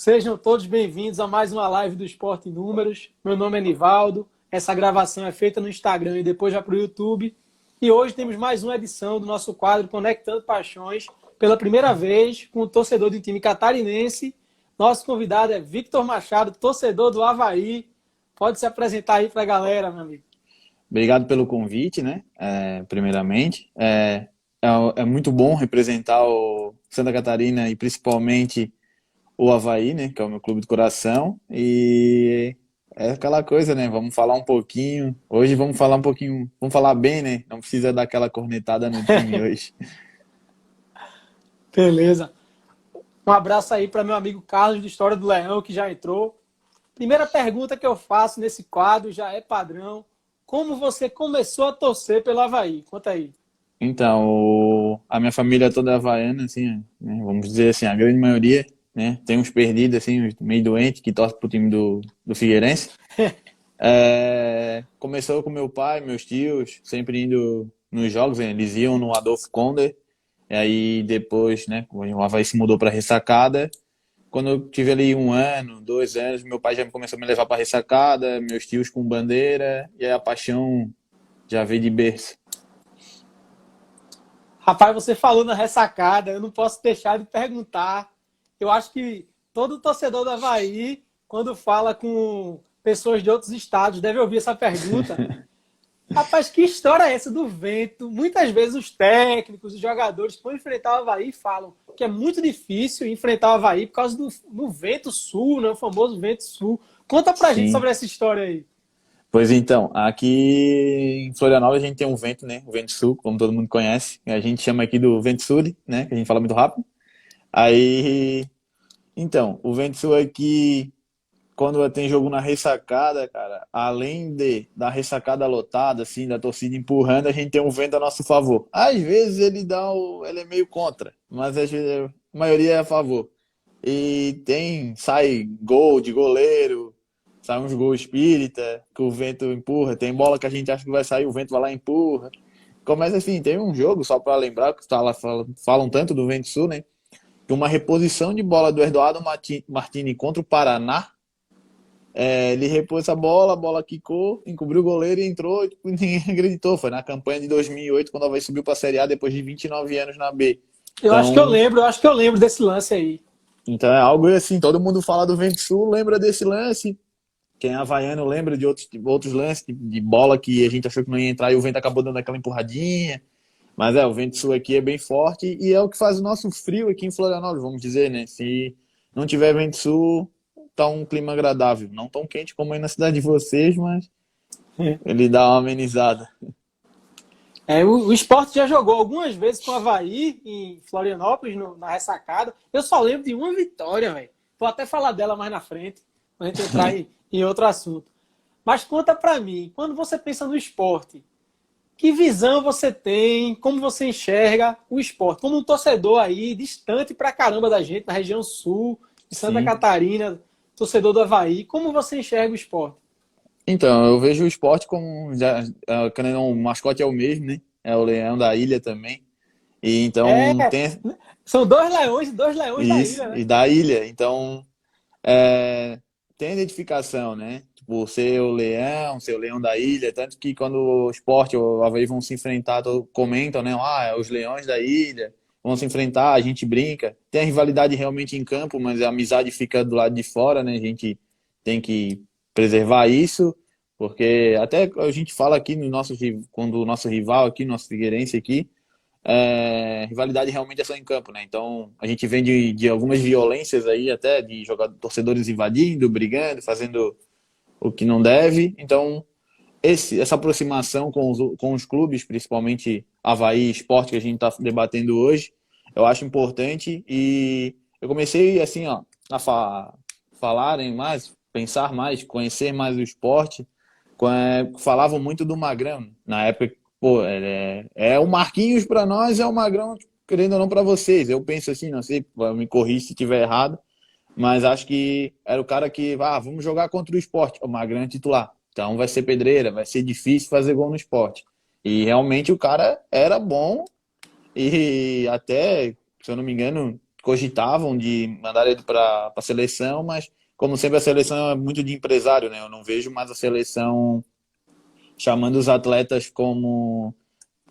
Sejam todos bem-vindos a mais uma live do Esporte em Números. Meu nome é Nivaldo. Essa gravação é feita no Instagram e depois já para o YouTube. E hoje temos mais uma edição do nosso quadro Conectando Paixões, pela primeira vez com o torcedor do time catarinense. Nosso convidado é Victor Machado, torcedor do Avaí. Pode se apresentar aí para a galera, meu amigo. Obrigado pelo convite, né? Primeiramente. É muito bom representar o Santa Catarina e principalmente o Avaí, né? Que é o meu clube do coração. E é aquela coisa, né? Vamos falar um pouquinho. Hoje vamos falar um pouquinho. Vamos falar bem, né? Não precisa dar aquela cornetada no time hoje. Beleza. Um abraço aí para meu amigo Carlos, do História do Leão, que já entrou. Primeira pergunta que eu faço nesse quadro, já é padrão. Como você começou a torcer pelo Avaí? Conta aí. Então, a minha família toda é havaiana, assim, né? Vamos dizer assim, a grande maioria, né? Tem uns perdidos, assim, uns meio doentes que torcem pro time do Figueirense. Começou com meu pai, meus tios, sempre indo nos jogos, né? Eles iam no Adolfo Conde, e aí depois, né, o Avaí se mudou para Ressacada. Quando eu tive ali 1 ano, 2 anos, meu pai já começou a me levar para Ressacada, meus tios com bandeira, e aí a paixão já veio de berço. Rapaz, você falou na ressacada, eu não posso deixar de perguntar. Eu acho que todo torcedor do Avaí, quando fala com pessoas de outros estados, deve ouvir essa pergunta. Rapaz, que história é essa do vento? Muitas vezes os técnicos, os jogadores que vão enfrentar o Avaí falam que é muito difícil enfrentar o Avaí por causa do vento sul, né? O famoso vento sul. Conta pra gente Sim. sobre essa história aí. Pois então, aqui em Florianópolis a gente tem um vento, né? O vento sul, como todo mundo conhece. A gente chama aqui do vento sul, né? Que a gente fala muito rápido. Aí, então, o vento sul aqui, quando tem jogo na ressacada, cara, além da ressacada lotada, assim, da torcida empurrando, a gente tem um vento a nosso favor. Às vezes ele é meio contra, mas às vezes a maioria é a favor. E sai gol de goleiro, sai uns gols espírita, que o vento empurra. Tem bola que a gente acha que vai sair, o vento vai lá e empurra. Começa assim, tem um jogo, só para lembrar, que falam tanto do Vento Sul, né? Que uma reposição de bola do Eduardo Martini contra o Paraná, ele repôs a bola quicou, encobriu o goleiro e entrou, e tipo, ninguém acreditou. Foi na campanha de 2008, quando o Avaí subiu para a Série A depois de 29 anos na B. Então, Eu acho que eu lembro desse lance aí. então é algo assim, todo mundo fala do Vento Sul, lembra desse lance. Quem é havaiano lembra de outros lances de bola que a gente achou que não ia entrar e o vento acabou dando aquela empurradinha. Mas o vento sul aqui é bem forte e é o que faz o nosso frio aqui em Florianópolis, vamos dizer, né? Se não tiver vento sul, tá um clima agradável. Não tão quente como aí na cidade de vocês, mas ele dá uma amenizada. O esporte já jogou algumas vezes com o Avaí em Florianópolis, na ressacada. Eu só lembro de uma vitória, velho. Vou até falar dela mais na frente, pra gente entrar em outro assunto. Mas conta pra mim, quando você pensa no esporte, que visão você tem, como você enxerga o esporte? Como um torcedor aí, distante pra caramba da gente, na região sul, de Santa Sim. Catarina, torcedor do Avaí, como você enxerga o esporte? Então, eu vejo o esporte como querendo ou não, o mascote é o mesmo, né? É o leão da ilha também. E É, então tem são dois leões da isso, ilha, né? e da ilha. Então, é, tem identificação, né? Tipo, ser o leão da ilha, tanto que quando o Sport ou o Avaí vão se enfrentar, comentam, né? Ah, é os leões da ilha, vão se enfrentar, a gente brinca. Tem a rivalidade realmente em campo, mas a amizade fica do lado de fora, né? A gente tem que preservar isso, porque até a gente fala aqui no quando o nosso rival aqui, nosso Figueirense aqui, rivalidade realmente é só em campo, né? Então a gente vem de algumas violências aí, até de torcedores invadindo, brigando, fazendo o que não deve. Então essa aproximação com os clubes, principalmente Avaí e Sport, que a gente está debatendo hoje, eu acho importante. E eu comecei assim, ó, falarem mais, pensar mais, conhecer mais o esporte. Falavam muito do Magrão na época. Pô, o Marquinhos para nós, é o Magrão, querendo ou não, para vocês. Eu penso assim, não sei, me corrija se estiver errado, mas acho que era o cara que, vamos jogar contra o Sport. O Magrão é titular. Então vai ser pedreira, vai ser difícil fazer gol no Sport. E realmente o cara era bom e até, se eu não me engano, cogitavam de mandar ele para a seleção, mas como sempre a seleção é muito de empresário, né? Eu não vejo mais a seleção chamando os atletas como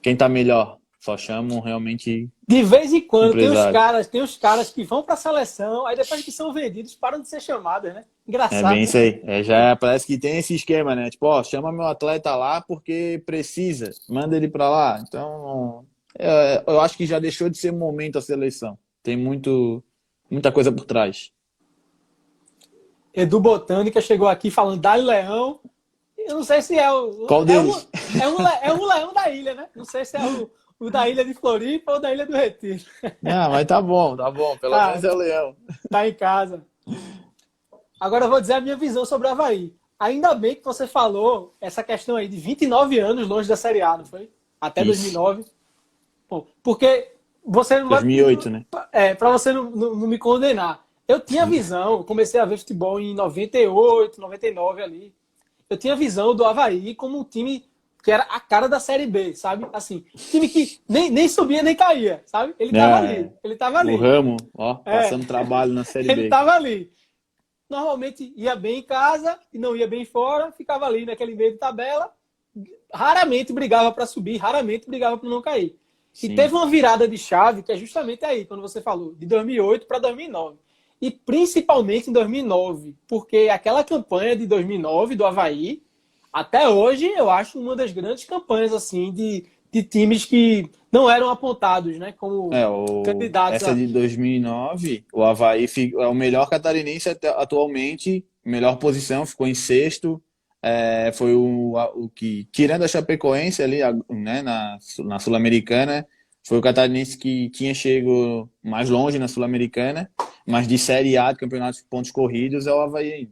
quem tá melhor. Só chamam realmente De vez em quando empresário. tem os caras que vão para a seleção, aí depois que são vendidos, param de ser chamados, né? É bem Engraçado, né? isso aí. Já parece que tem esse esquema, né? Tipo, ó, chama meu atleta lá porque precisa, manda ele pra lá. Então, eu acho que já deixou de ser momento a seleção. Tem muita coisa por trás. Edu Botânica chegou aqui falando Dali Leão. Eu não sei se é o. Qual deles? É um leão da ilha, né? Não sei se é o da ilha de Floripa ou da ilha do Retiro. Não, mas tá bom, tá bom. Pelo Tá, menos é o leão. tá em casa. Agora eu vou dizer a minha visão sobre o Avaí. Ainda bem que você falou essa questão aí de 29 anos longe da Série A, não foi? Até Isso. 2009. Pô, porque você não vai. 2008, né? Para você não me condenar. Eu tinha visão, eu comecei a ver futebol em 98, 99 ali. Eu tinha visão do Avaí como um time que era a cara da Série B, sabe? Assim, time que nem subia nem caía, sabe? Ele tava ali, ele tava O ali. Ramo, ó, passando trabalho na Série Ele B. tava ali. Normalmente ia bem em casa e não ia bem fora, ficava ali naquele meio de tabela, raramente brigava para subir, raramente brigava para não cair. E Sim. teve uma virada de chave que é justamente aí, quando você falou, de 2008 para 2009. E principalmente em 2009, porque aquela campanha de 2009 do Avaí, até hoje eu acho uma das grandes campanhas assim de times que não eram apontados, né, como candidatos Essa a... de 2009, o Avaí é o melhor catarinense atualmente, melhor posição, ficou em sexto. Foi o que, tirando a Chapecoense ali, né, na Sul-Americana, foi o catarinense que tinha chego mais longe na Sul-Americana, mas de Série A, de campeonato de pontos corridos, é o Avaí ainda.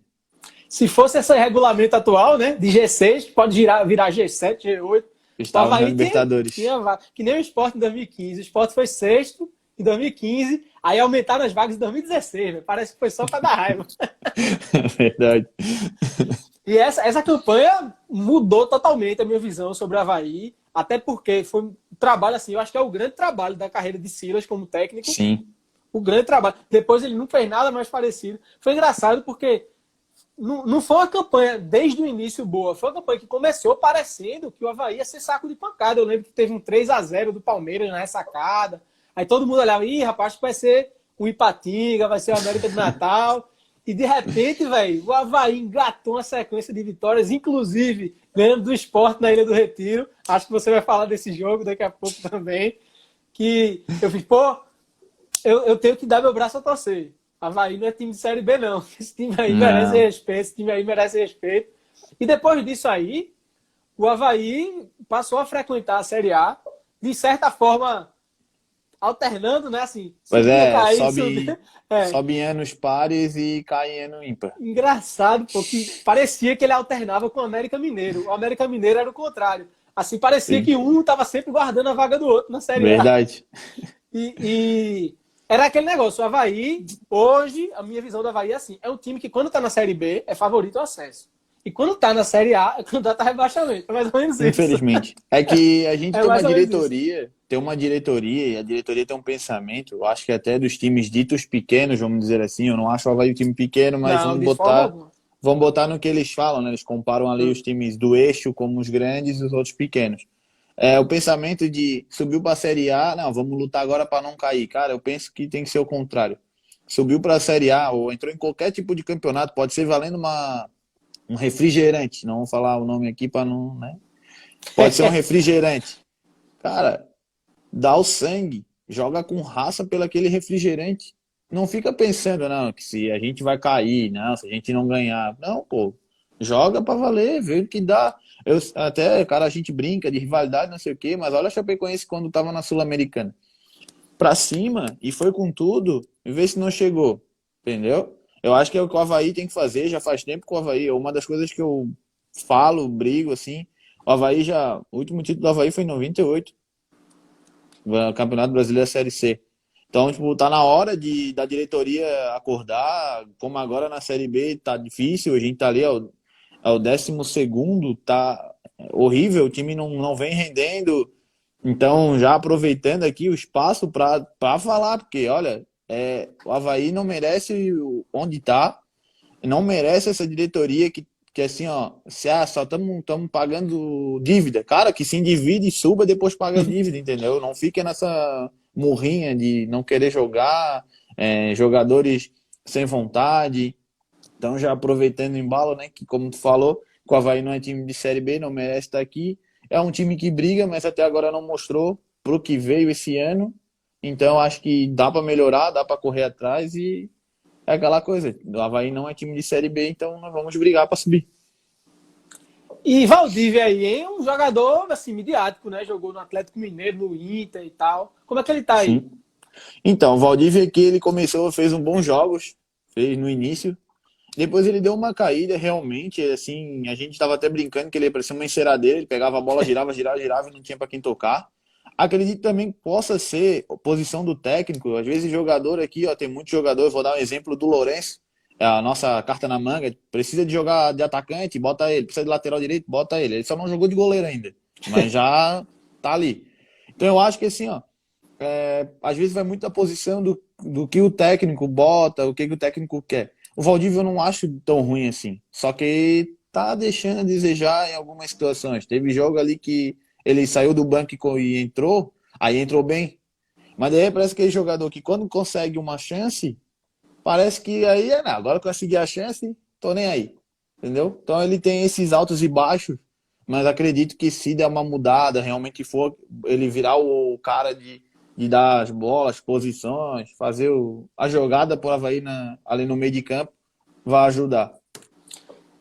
Se fosse esse regulamento atual, né, de G6, pode virar G7, G8. O Estava na Avaí Libertadores. que nem o Sport em 2015. O Sport foi sexto em 2015, aí aumentaram as vagas em 2016. Véio. Parece que foi só para dar raiva. Verdade. E essa campanha mudou totalmente a minha visão sobre o Avaí, até porque foi um trabalho assim, eu acho que é o grande trabalho da carreira de Silas como técnico. Sim. O grande trabalho. Depois ele não fez nada mais parecido. Foi engraçado porque não foi uma campanha desde o início boa, foi uma campanha que começou parecendo que o Avaí ia ser saco de pancada. Eu lembro que teve um 3-0 do Palmeiras na ressacada. Aí todo mundo olhava, ih, rapaz, que vai ser o Ipatinga, vai ser o América do Natal. E de repente, velho, o Avaí engatou uma sequência de vitórias, inclusive ganhando do Sport na Ilha do Retiro. Acho que você vai falar desse jogo daqui a pouco também. Que eu fiz, pô, eu tenho que dar meu braço a torcer. Avaí não é time de Série B, não. Esse time aí merece respeito, esse time aí merece respeito. E depois disso aí, o Avaí passou a frequentar a Série A, de certa forma, alternando, né? Assim, Pois cair, sobe em anos pares e cai em ano ímpar. Engraçado, porque parecia que ele alternava com o América Mineiro. O América Mineiro era o contrário. Assim, parecia que um estava sempre guardando a vaga do outro na Série A. Verdade. E era aquele negócio, o Avaí, hoje, a minha visão do Avaí é assim, é um time que quando tá na Série B, é favorito ao acesso. E quando tá na Série A, é candidato a rebaixamento. É mais ou menos isso. Infelizmente. É que a gente tem uma diretoria, e a diretoria tem um pensamento, eu acho que até dos times ditos pequenos, vamos dizer assim, eu não acho o Avaí um time pequeno, mas Não, vamos botar no que eles falam, né? Eles comparam ali os times do eixo como os grandes e os outros pequenos. O pensamento de subiu para a Série A, não, vamos lutar agora para não cair. Cara, eu penso que tem que ser o contrário. Subiu para a Série A ou entrou em qualquer tipo de campeonato, pode ser valendo um refrigerante, não vou falar o nome aqui para não, né? Pode ser um refrigerante. Cara, dá o sangue, joga com raça pelo aquele refrigerante. Não fica pensando, não, que se a gente vai cair, não, se a gente não ganhar. Não, pô, joga para valer, vê o que dá. Até, cara, a gente brinca de rivalidade, não sei o quê, mas olha a Chapecoense quando tava na Sul-Americana. Pra cima, e foi com tudo, e vê se não chegou, entendeu? Eu acho que é o que o Avaí tem que fazer, já faz tempo que o Avaí, é uma das coisas que eu falo, brigo, assim, o Avaí o último título do Avaí foi em 98, o Campeonato Brasileiro Série C. Então, tipo, tá na hora da diretoria acordar, como agora na Série B tá difícil, a gente tá ali, ó, é o 12º, tá horrível, o time não vem rendendo. Então, já aproveitando aqui o espaço para falar, porque, olha, o Avaí não merece onde tá, não merece essa diretoria que assim, ó, só estamos pagando dívida. Cara, que se endivide e suba, depois paga a dívida, entendeu? Não fique nessa murrinha de não querer jogar, jogadores sem vontade. Então, já aproveitando o embalo, né, que como tu falou, o Avaí não é time de Série B, não merece estar aqui. É um time que briga, mas até agora não mostrou pro que veio esse ano. Então, acho que dá para melhorar, dá para correr atrás e é aquela coisa. O Avaí não é time de Série B, então nós vamos brigar para subir. E Valdívia aí, hein? Um jogador, assim, midiático, né? Jogou no Atlético Mineiro, no Inter e tal. Como é que ele tá aí? Sim. Então, o Valdívia aqui, ele começou, fez um bons jogos, fez no início. Depois ele deu uma caída, realmente, assim, a gente estava até brincando que ele parecia uma enceradeira, ele pegava a bola, girava, girava, girava e não tinha para quem tocar. Acredito também que possa ser posição do técnico. Às vezes jogador aqui, ó, tem muito jogador, eu vou dar um exemplo do Lourenço, é a nossa carta na manga, precisa de jogar de atacante, bota ele, precisa de lateral direito, bota ele. Ele só não jogou de goleiro ainda, mas já tá ali. Então eu acho que assim, ó, às vezes vai muito da posição do que o técnico bota, o que o técnico quer. O Valdívia eu não acho tão ruim assim, só que tá deixando a desejar em algumas situações. Teve jogo ali que ele saiu do banco e entrou, aí entrou bem. Mas daí parece aquele jogador que quando consegue uma chance, parece que aí não, agora que eu consegui a chance, tô nem aí. Entendeu? Então ele tem esses altos e baixos, mas acredito que se der uma mudada, realmente for ele virar o cara de dar as bolas, posições, fazer a jogada por Avaí ali no meio de campo, vai ajudar.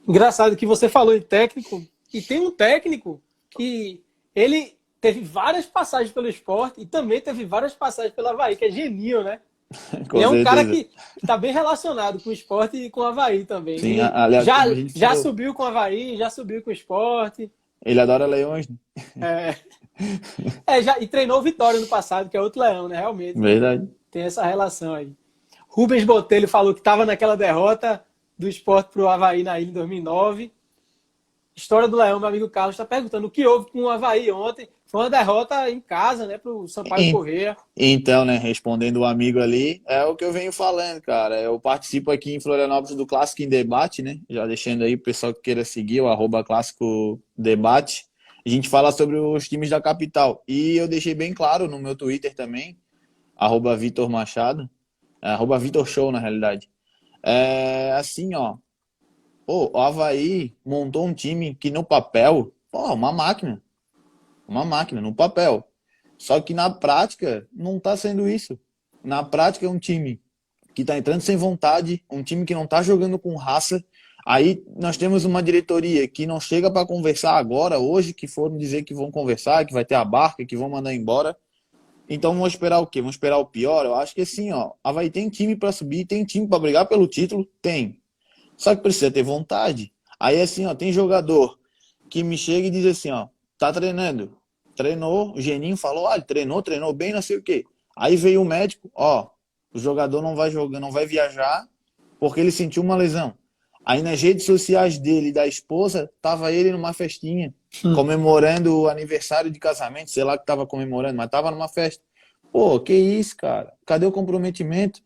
Engraçado que você falou em técnico, e tem um técnico que ele teve várias passagens pelo Sport e também teve várias passagens pelo Avaí, que é Geninho, né? Com Ele é um cara certeza. que está bem relacionado com o Sport e com o Avaí também. Sim, Ele aliás, já, como a gente já falou, subiu com o Avaí, já subiu com o Sport. ele adora leões, né? É, e treinou o Vitória no passado, que é outro leão, né? Realmente Verdade. tem essa relação aí. Rubens Botelho falou que estava naquela derrota do Sport para o Avaí na ilha em 2009. História do Leão, meu amigo Carlos está perguntando o que houve com o Avaí ontem. Foi uma derrota em casa, né, para o Sampaio Corrêa. Então, né, respondendo o amigo ali, é o que eu venho falando, cara. Eu participo aqui em Florianópolis do Clássico em Debate, né? Já deixando aí o pessoal que queira seguir, o @Clássico Debate. A gente fala sobre os times da capital. E eu deixei bem claro no meu Twitter também, @Vitor Machado, @Vitor Show, na realidade. É assim, ó. Pô, o Avaí montou um time que no papel, pô, uma máquina. Uma máquina, no papel. Só que na prática não está sendo isso. Na prática é um time que está entrando sem vontade, um time que não está jogando com raça. Aí nós temos uma diretoria que não chega para conversar agora, hoje, que foram dizer que vão conversar, que vai ter a barca, que vão mandar embora. Então vamos esperar o quê? Vamos esperar o pior? Eu acho que assim, ó, Avaí tem time para subir, tem time para brigar pelo título? Tem. Só que precisa ter vontade. Aí assim, ó, tem jogador que me chega e diz assim, ó, tá treinando. Treinou, o Geninho falou, olha, treinou bem, não sei o quê. Aí veio o médico, ó, o jogador não vai jogar, não vai viajar porque ele sentiu uma lesão. Aí nas redes sociais dele e da esposa, tava ele numa festinha, comemorando o aniversário de casamento, sei lá que tava comemorando, mas tava numa festa. Pô, que isso, cara? Cadê o comprometimento?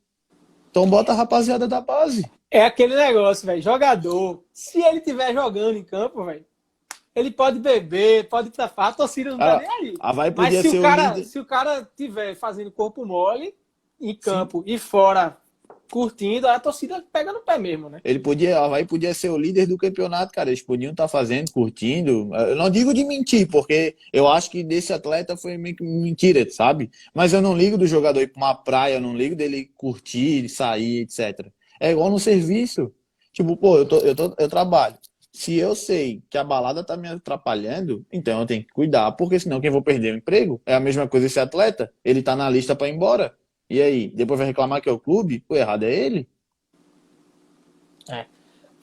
Então bota a rapaziada da base. É aquele negócio, velho. Jogador, se ele estiver jogando em campo, velho, ele pode beber, pode ir pra farra, a torcida não tá Cara, nem aí. a Avaí Mas podia ser o líder. se o cara tiver fazendo corpo mole em campo e fora curtindo, a torcida pega no pé mesmo, né? A Avaí podia ser o líder do campeonato, cara. Eles podiam estar fazendo, curtindo. Eu não digo de mentir, porque eu acho que desse atleta foi meio que mentira, sabe? Mas eu não ligo do jogador ir pra uma praia, eu não ligo dele curtir, sair, etc. É igual no serviço. Tipo, pô, eu trabalho. Se eu sei que a balada tá me atrapalhando, então eu tenho que cuidar, porque senão quem vou perder o emprego é a mesma coisa esse atleta. Ele tá na lista para ir embora. E aí, depois vai reclamar que é o clube? O errado é ele. É.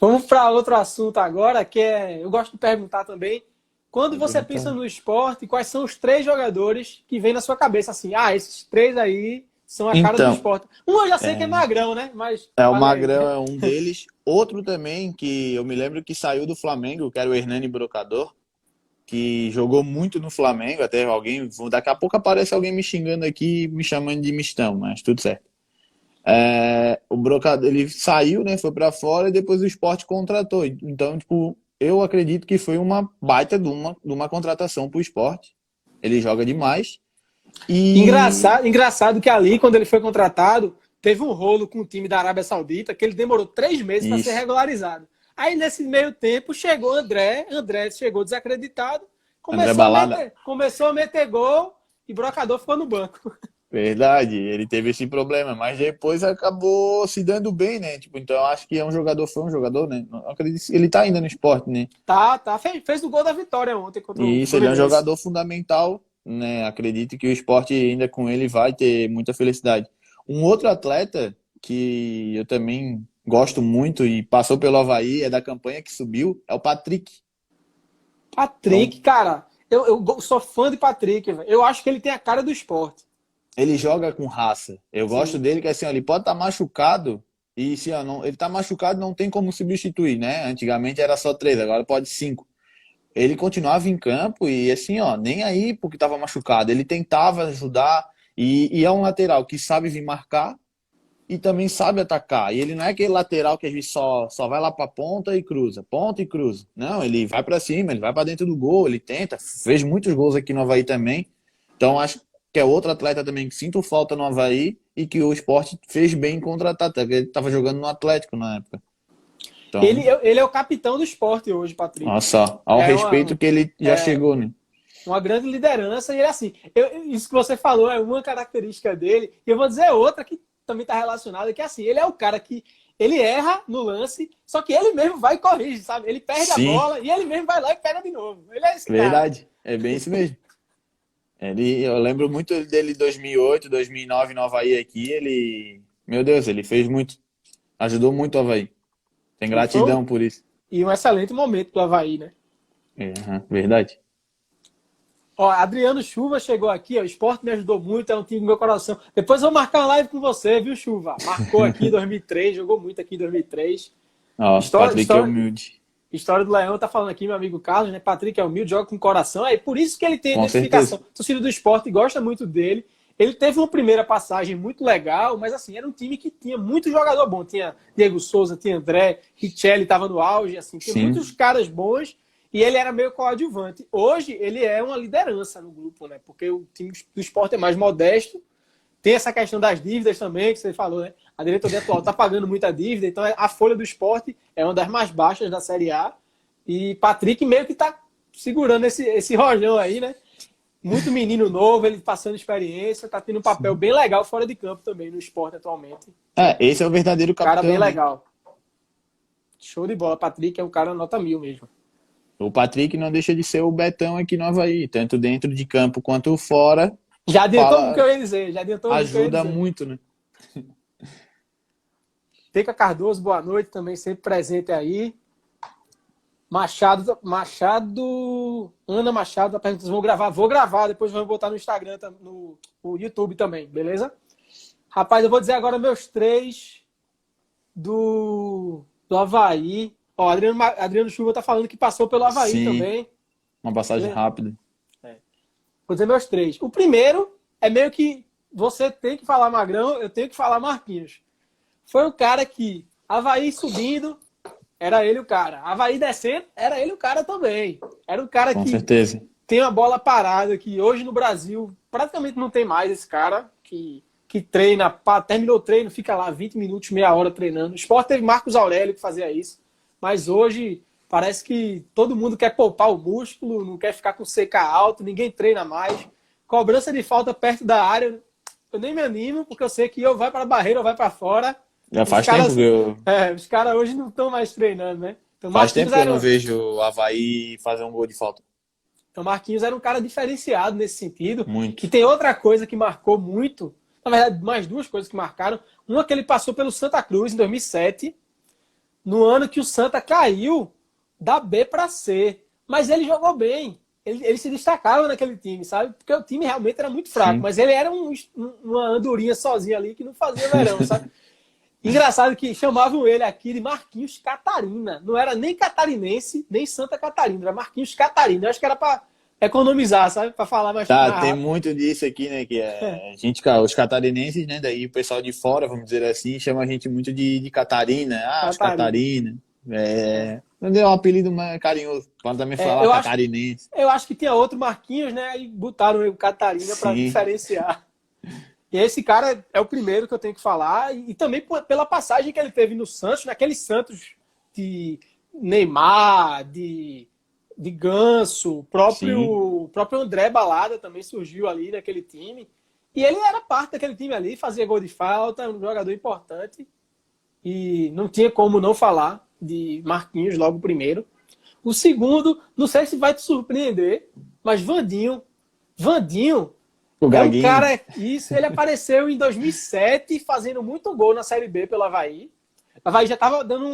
Vamos para outro assunto agora, que é, eu gosto de perguntar também, quando você pensa no esporte, quais são os 3 jogadores que vem na sua cabeça assim, esses 3 aí são a cara do esporte. Um eu já sei que é Magrão, né? Mas o Magrão é um deles. Outro também, que eu me lembro que saiu do Flamengo, que era o Hernani Brocador, que jogou muito no Flamengo, daqui a pouco aparece alguém me xingando aqui, me chamando de mistão, mas tudo certo. O Brocador, ele saiu, né? Foi pra fora e depois o Sport contratou. Então, tipo, eu acredito que foi uma baita de uma contratação pro Sport. Ele joga demais. E Engraçado que ali, quando ele foi contratado, teve um rolo com o time da Arábia Saudita que ele demorou 3 meses para ser isso, regularizado. Aí, nesse meio tempo, chegou André chegou desacreditado, André Balada. começou a meter gol e Brocador ficou no banco. Verdade, ele teve esse problema, mas depois acabou se dando bem, né? Tipo, então eu acho que foi um jogador, né? Não acredito, ele tá ainda no esporte, né? Fez o gol da vitória ontem contra o E isso, ele é um Fluminense. jogador fundamental, né? Acredito que o esporte ainda com ele vai ter muita felicidade. Um outro atleta que eu também gosto muito e passou pelo Avaí, é da campanha que subiu, é o Patrick. Então, Patrick, cara, eu sou fã de Patrick, velho. Eu acho que ele tem a cara do esporte. ele joga com raça. Eu gosto Sim. dele que assim, ó, ele pode estar machucado e se ó, não, ele tá machucado não tem como substituir, né? Antigamente era só três, agora pode cinco. Ele continuava em campo e assim, ó, nem aí porque estava machucado. Ele tentava ajudar e é um lateral que sabe vir marcar e também sabe atacar. E ele não é aquele lateral que a gente só vai lá para ponta e cruza. Não, ele vai para cima, ele vai para dentro do gol, ele tenta. Fez muitos gols aqui no Avaí também. Então acho que é outro atleta também que sinto falta no Avaí e que o Sport fez bem em contratar, até que ele estava jogando no Atlético na época. Então, Ele é o capitão do esporte hoje, Patrick. nossa, ao É respeito que ele já é chegou, né? uma grande liderança. E ele, assim, isso que você falou é uma característica dele. E eu vou dizer outra que também está relacionada, que é assim, ele é o cara que ele erra no lance, só que ele mesmo vai e corrige, sabe? Ele perde a Sim, bola e ele mesmo vai lá e pega de novo. Ele é esse cara. verdade. É bem isso mesmo. Eu lembro muito dele em 2008, 2009 no Avaí aqui. Meu Deus, ele fez muito. Ajudou muito o Avaí. Tem E, gratidão por isso. e um excelente momento do Avaí, né? Verdade. Ó, Adriano Chuva chegou aqui, ó, o esporte me ajudou muito, é um time do meu coração. Depois eu vou marcar uma live com você, viu, Chuva? Marcou aqui em 2003, jogou muito aqui em 2003. Ó, História, Patrick é história, humilde. história do Leão, tá falando aqui meu amigo Carlos, né? Patrick é humilde, joga com coração. É por isso que ele tem Com identificação. certeza. O torcida do esporte gosta muito dele. Ele teve uma primeira passagem muito legal, mas assim, era um time que tinha muito jogador bom. Tinha Diego Souza, tinha André, Richelli estava no auge, assim, tinha Sim, muitos caras bons e ele era meio coadjuvante. Hoje ele é uma liderança no grupo, né? Porque o time do esporte é mais modesto. Tem essa questão das dívidas também, que você falou, né? A diretoria atual está pagando muita dívida, então a folha do esporte é uma das mais baixas da Série A. E Patrick meio que está segurando esse rojão aí, né? Muito menino novo, ele passando experiência, está tendo um papel sim. bem legal fora de campo também no esporte atualmente. Esse é o verdadeiro Cara bem capitão, né? legal. Show de bola. Patrick é um cara nota 1000 mesmo. O Patrick não deixa de ser o Betão aqui no Avaí, tanto dentro de campo quanto fora. Já adiantou o que Fala, eu ia dizer. Já adiantou o que eu ia ajuda dizer. muito, né? Teca Cardoso, boa noite, também sempre presente aí. Ana Machado tá perguntando se vou gravar, depois vamos botar no Instagram, no YouTube também, beleza? Rapaz, eu vou dizer agora meus três do Avaí. Ó, Adriano Chuva tá falando que passou pelo Avaí Sim, também. uma passagem rápida. Vou dizer meus três. O primeiro é meio que você tem que falar Magrão, eu tenho que falar Marquinhos. Foi o cara que, Avaí subindo, era ele o cara. Avaí descendo, era ele o cara também. Era um cara Com que certeza. tem uma bola parada, que hoje no Brasil praticamente não tem mais esse cara, que treina, terminou o treino, fica lá 20 minutos, meia hora treinando. O Sport teve Marcos Aurélio que fazia isso, mas hoje parece que todo mundo quer poupar o músculo, não quer ficar com CK alto, ninguém treina mais. Cobrança de falta perto da área, eu nem me animo, porque eu sei que ou vai para a barreira ou vai para fora. Já Os faz tempo caras, que eu, os caras hoje não estão mais treinando, né? faz tempo que eu não vejo o Avaí fazer um gol de falta. Então Marquinhos era um cara diferenciado nesse sentido. Muito. E tem outra coisa que marcou muito, na verdade, mais duas coisas que marcaram. Uma que ele passou pelo Santa Cruz em 2007, no ano que o Santa caiu da B para C. Mas ele jogou bem. Ele se destacava naquele time, sabe? Porque o time realmente era muito fraco. Sim. Mas ele era uma andorinha sozinho ali que não fazia verão, sabe? Engraçado que chamavam ele aqui de Marquinhos Catarina. Não era nem catarinense, nem Santa Catarina. Era Marquinhos Catarina. Eu acho que era para economizar, sabe? Para falar mais Tá, tem rápido. muito disso aqui, né? Que é a gente, os catarinenses, né? Daí o pessoal de fora, vamos dizer assim, chama a gente muito de Catarina. Ah, os Catarina. Catarina. É. Não deu um apelido mais carinhoso. Pode também É, falar catarinense. eu acho que tinha outro Marquinhos, né? E botaram o Catarina para Sim, diferenciar. E esse cara é o primeiro que eu tenho que falar, e também pela passagem que ele teve no Santos, naquele Santos de Neymar, de Ganso, sim. o próprio André Balada também surgiu ali naquele time. E ele era parte daquele time ali, fazia gol de falta, um jogador importante. E não tinha como não falar de Marquinhos logo primeiro. O segundo, não sei se vai te surpreender, mas Vandinho O é um Gaguinho. cara, isso, ele apareceu em 2007 fazendo muito gol na Série B pelo Havaí. O Havaí já estava dando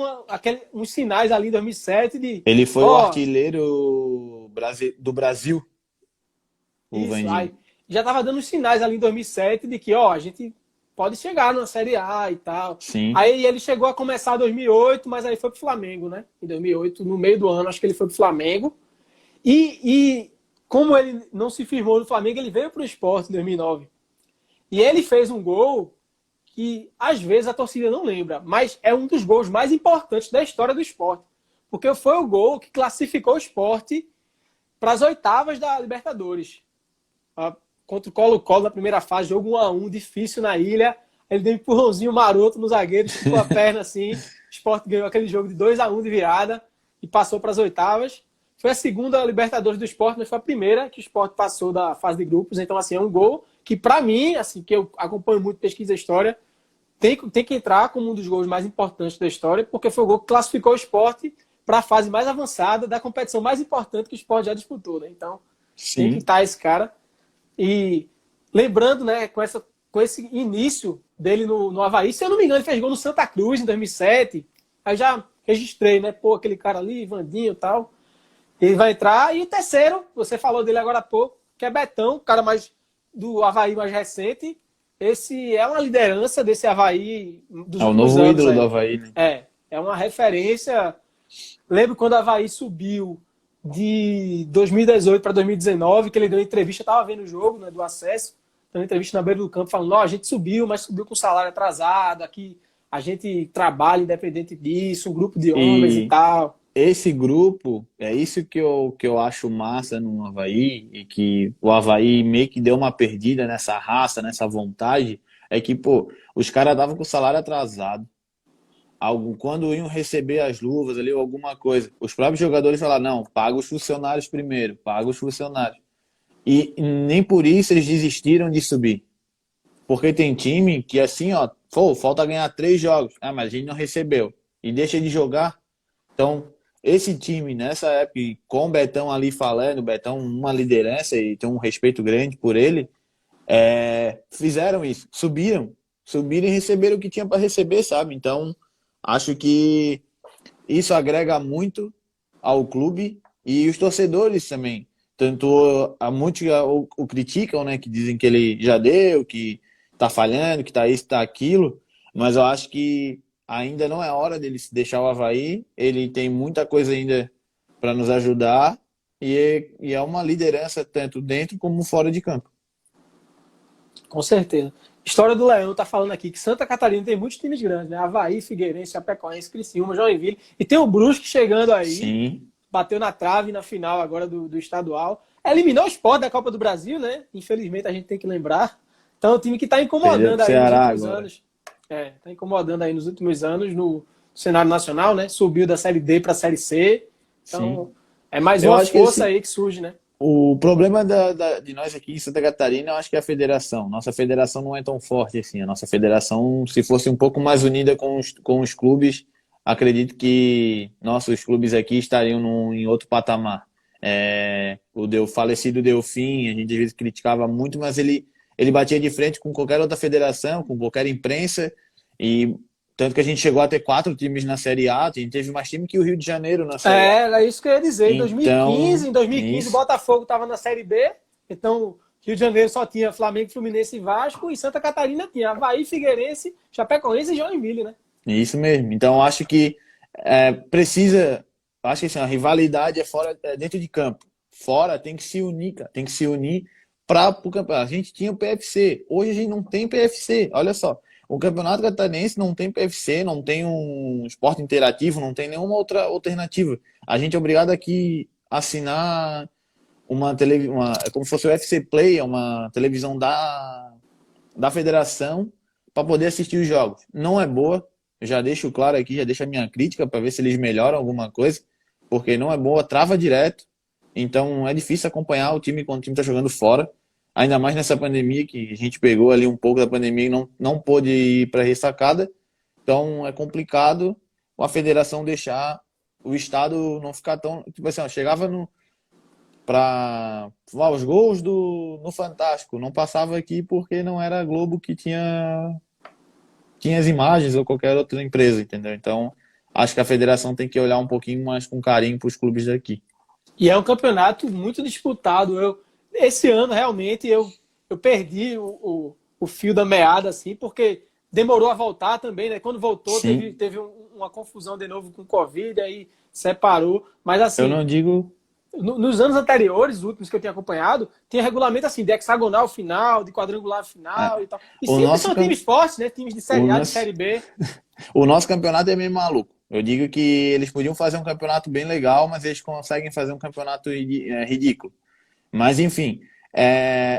uns sinais ali em 2007 de, Ele foi o ó, artilheiro do Brasil, o isso, Vandinho. aí já estava dando uns sinais ali em 2007 de que, ó, a gente pode chegar na Série A e tal. Sim, Aí ele chegou a começar em 2008, mas aí foi pro Flamengo, né? Em 2008, no meio do ano, acho que ele foi pro Flamengo. E como ele não se firmou no Flamengo, ele veio pro Sport em 2009. E ele fez um gol que às vezes a torcida não lembra, mas é um dos gols mais importantes da história do esporte. Porque foi o gol que classificou o esporte para as oitavas da Libertadores. Contra o Colo-Colo na primeira fase, jogo 1-1, difícil na ilha. Ele deu um empurrãozinho maroto no zagueiro, esticou a perna assim. O esporte ganhou aquele jogo de 2-1 de virada e passou para as oitavas. Foi a segunda Libertadores do esporte, mas foi a primeira que o esporte passou da fase de grupos. Então, assim, é um gol que, para mim, assim, que eu acompanho muito pesquisa e história, tem que entrar como um dos gols mais importantes da história, porque foi o gol que classificou o esporte para a fase mais avançada da competição mais importante que o esporte já disputou. Né? Então, tem que sim. estar esse cara. E lembrando, né, com esse início dele no Havaí, se eu não me engano, ele fez gol no Santa Cruz em 2007. Aí já registrei, né? Pô, aquele cara ali, Vandinho e tal. Ele vai entrar. E o terceiro, você falou dele agora há pouco, que é Betão, o cara mais do Havaí mais recente. Esse é uma liderança desse Havaí dos É o últimos novo anos ídolo do aí. Avaí, né? É uma referência. Lembro quando o Havaí subiu de 2018 para 2019, que ele deu entrevista, eu estava vendo o jogo, né, do acesso, dando entrevista na beira do campo, falando, a gente subiu, mas subiu com salário atrasado, aqui a gente trabalha independente disso, um grupo de homens e E tal. esse grupo, é isso que eu acho massa no Avaí, e que o Avaí meio que deu uma perdida nessa raça, nessa vontade, é que, pô, os caras estavam com o salário atrasado. Quando iam receber as luvas ali ou alguma coisa, os próprios jogadores falaram, não, paga os funcionários primeiro, paga os funcionários. E nem por isso eles desistiram de subir. Porque tem time que assim, ó, pô, falta ganhar 3 jogos. Ah, mas a gente não recebeu. E deixa de jogar. Então, esse time, nessa época, e com o Betão ali falando, o Betão uma liderança e tem um respeito grande por ele, fizeram isso, subiram e receberam o que tinha para receber, sabe? Então, acho que isso agrega muito ao clube e os torcedores também. Tanto muitos o criticam, né? Que dizem que ele já deu, que tá falhando, que tá isso, tá aquilo. Mas eu acho que ainda não é hora dele se deixar o Avaí. Ele tem muita coisa ainda para nos ajudar e é uma liderança tanto dentro como fora de campo. Com certeza. História do Leão tá falando aqui que Santa Catarina tem muitos times grandes, né? Havaí, Figueirense, Chapecoense, Criciúma, Joinville. E tem o Brusque chegando aí, Sim, bateu na trave na final agora do estadual. Eliminou o Sport da Copa do Brasil, né? Infelizmente a gente tem que lembrar. Então é um time que está perdeu incomodando pro aí nos Ceará últimos agora. anos. Está incomodando aí nos últimos anos no cenário nacional, né? Subiu da Série D para a Série C. Sim. Então é mais Eu uma acho que força esse, aí que surge, né? O problema de nós aqui em Santa Catarina, eu acho que é a federação. Nossa federação não é tão forte assim. A nossa federação, se fosse um pouco mais unida com os clubes, acredito que nossos clubes aqui estariam em outro patamar. O falecido Delfim, a gente às vezes criticava muito, mas ele batia de frente com qualquer outra federação, com qualquer imprensa, e tanto que a gente chegou a ter 4 times na Série A, a gente teve mais time que o Rio de Janeiro na Série A. Era isso que eu ia dizer. Então, Em 2015 o isso. Botafogo estava na Série B. Então, Rio de Janeiro só tinha Flamengo, Fluminense e Vasco. E Santa Catarina tinha Havaí, Figueirense, Chapecoense e Joinville, né? Isso mesmo. Então, acho que precisa. Acho que assim, a rivalidade é dentro de campo. fora tem que se unir, cara. Tem que se unir para o campeonato. A gente tinha o PFC, hoje a gente não tem PFC. Olha só, o Campeonato Catarinense não tem PFC, não tem um esporte interativo, não tem nenhuma outra alternativa. A gente é obrigado aqui a assinar é como se fosse o UFC Play, é uma televisão da federação para poder assistir os jogos. Não é boa, eu já deixo claro aqui, já deixo a minha crítica para ver se eles melhoram alguma coisa, porque não é boa, trava direto, então é difícil acompanhar o time quando o time está jogando fora, ainda mais nessa pandemia, que a gente pegou ali um pouco da pandemia e não pôde ir para a ressacada, então é complicado a federação deixar o estado não ficar tão... Tipo assim, ó, chegava para os gols no Fantástico, não passava aqui porque não era a Globo que tinha as imagens ou qualquer outra empresa, entendeu? Então, acho que a federação tem que olhar um pouquinho mais com carinho para os clubes daqui. E é um campeonato muito disputado. Esse ano, realmente, eu perdi o fio da meada, assim, porque demorou a voltar também, né? Quando voltou, teve uma confusão de novo com o Covid, aí separou. Mas, assim... Eu não digo... Nos anos anteriores, os últimos que eu tinha acompanhado, tinha regulamento assim, de hexagonal final, de quadrangular final e tal. E sempre são times fortes, né? Times de Série A, de Série B. O nosso campeonato é meio maluco. Eu digo que eles podiam fazer um campeonato bem legal, mas eles conseguem fazer um campeonato ridículo. Mas, enfim,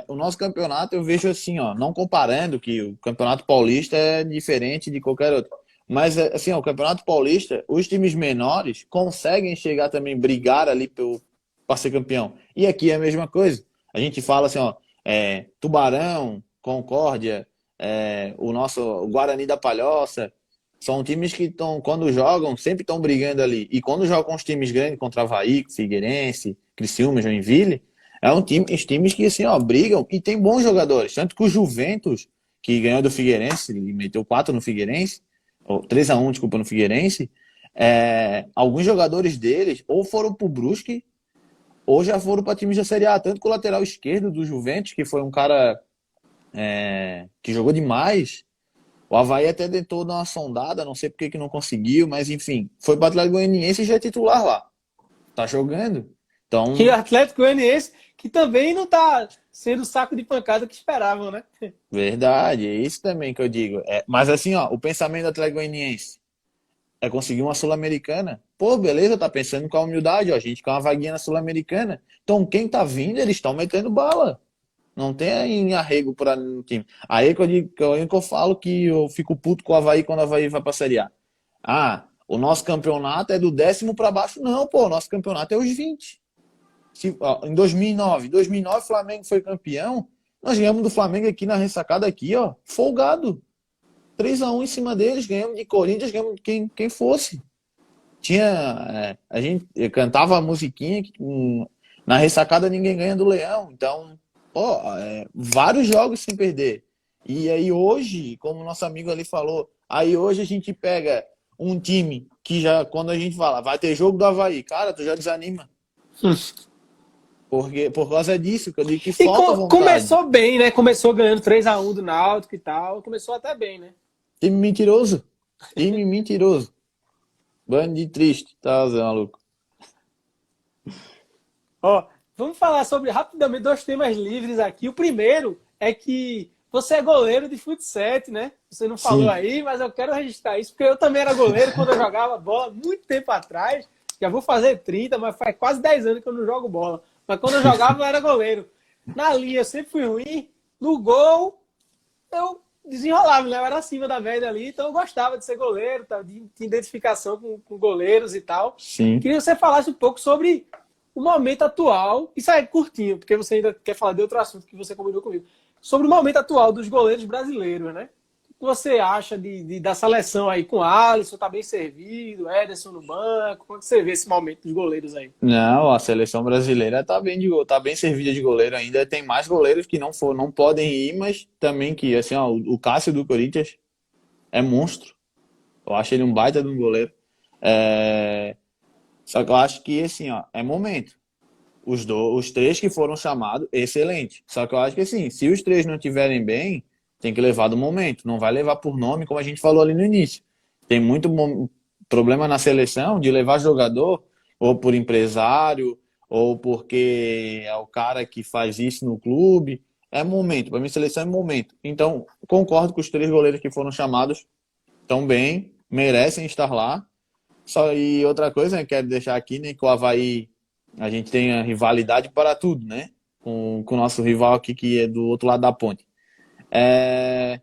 o nosso campeonato eu vejo assim, ó, não comparando que o Campeonato Paulista é diferente de qualquer outro. Mas, assim, ó, o Campeonato Paulista, os times menores conseguem chegar também, brigar ali para ser campeão. E aqui é a mesma coisa. A gente fala assim, ó, Tubarão, Concórdia, o Guarani da Palhoça, são times que quando jogam, sempre estão brigando ali. E quando jogam com os times grandes, contra Avaí, Figueirense, Criciúma, Joinville, os times que assim, ó, brigam e tem bons jogadores. Tanto que o Juventus, que ganhou do Figueirense, ele meteu 4 no Figueirense, ou 3-1, desculpa, no Figueirense, alguns jogadores deles ou foram pro Brusque ou já foram para times da Série A, tanto que o lateral esquerdo do Juventus, que foi um cara que jogou demais, o Avaí até tentou dar uma sondada, não sei porque que não conseguiu, mas enfim, foi para o Atlético Goianiense e já é titular lá. Tá jogando. Então... E o Atlético Goianiense, que também não tá sendo o saco de pancada que esperavam, né? Verdade, é isso também que eu digo. Mas assim, ó, o pensamento do Atlético Goianiense é conseguir uma Sul-Americana. Pô, beleza, tá pensando com a humildade, ó, a gente quer uma vaguinha na Sul-Americana. Então, quem tá vindo, eles estão metendo bala. Não tem arrego para o time. Aí que eu falo que eu fico puto com o Avaí quando o Avaí vai pra Série A. Ah, o nosso campeonato é do 10º para baixo. Não, pô, o nosso campeonato é os 20. Em 2009, o Flamengo foi campeão. Nós ganhamos do Flamengo aqui na ressacada aqui, ó, folgado. 3-1 em cima deles, ganhamos de Corinthians, ganhamos de quem fosse. A gente cantava a musiquinha que na ressacada ninguém ganha do Leão. Então, pô, vários jogos sem perder. E aí hoje, como o nosso amigo ali falou, aí hoje a gente pega um time que já, quando a gente fala, vai ter jogo do Avaí, cara, tu já desanima. Por causa disso, que eu digo que falta vontade. Começou bem, né? Começou ganhando 3-1 do Náutico e tal. Começou até bem, né? Time mentiroso. Time mentiroso. Bando de triste, tá, Zé maluco? Ó, vamos falar sobre, rapidamente, 2 temas livres aqui. O primeiro é que você é goleiro de futsal, né? Você não falou aí, mas eu quero registrar isso, porque eu também era goleiro quando eu jogava bola, muito tempo atrás. Já vou fazer 30, mas faz quase 10 anos que eu não jogo bola. Mas quando eu jogava, eu era goleiro. Na linha, eu sempre fui ruim. No gol, eu desenrolava, né? Eu era acima da média ali, então eu gostava de ser goleiro, tá? de identificação com goleiros e tal. Sim. Queria que você falasse um pouco sobre o momento atual. Isso é curtinho, porque você ainda quer falar de outro assunto que você combinou comigo. Sobre o momento atual dos goleiros brasileiros, né? O que você acha da seleção aí com Alisson, tá bem servido, Ederson no banco? Como é que você vê esse momento dos goleiros aí? Não, a seleção brasileira tá bem servida de goleiro ainda. Tem mais goleiros que não podem ir, mas também que, assim, ó, o Cássio do Corinthians é monstro. Eu acho ele um baita de um goleiro. Só que eu acho que, assim, ó, é momento. Os 3 que foram chamados, excelente. Só que eu acho que, assim, se os 3 não estiverem bem, tem que levar do momento. Não vai levar por nome, como a gente falou ali no início. Tem muito problema na seleção de levar jogador ou por empresário ou porque é o cara que faz isso no clube. É momento, para mim seleção é momento. Então, concordo com os três goleiros que foram chamados, tão bem, merecem estar lá. Só e outra coisa, né, quero deixar aqui, né, que o Avaí, a gente tem a rivalidade para tudo, né? Com o nosso rival aqui, que é do outro lado da ponte. É,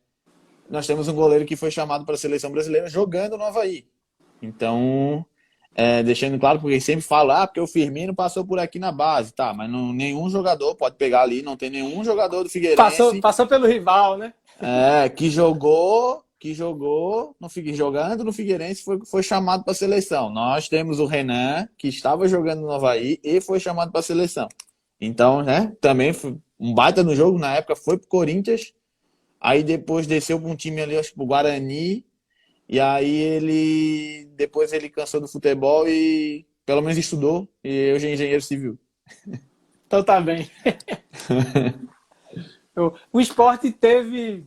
nós temos um goleiro que foi chamado para a seleção brasileira jogando no Avaí. Então, deixando claro, porque sempre fala, porque o Firmino passou por aqui na base, tá, mas não, nenhum jogador pode pegar ali, não tem nenhum jogador do Figueirense Passou pelo rival, né? que jogou jogando no Figueirense foi chamado para a seleção. Nós temos o Renan, que estava jogando no Avaí e foi chamado para a seleção. Então, né, também foi um baita no jogo, na época foi pro Corinthians, aí depois desceu para um time ali, acho que pro Guarani, e aí depois ele cansou do futebol e pelo menos estudou, e hoje é engenheiro civil. Então tá bem. O Sport teve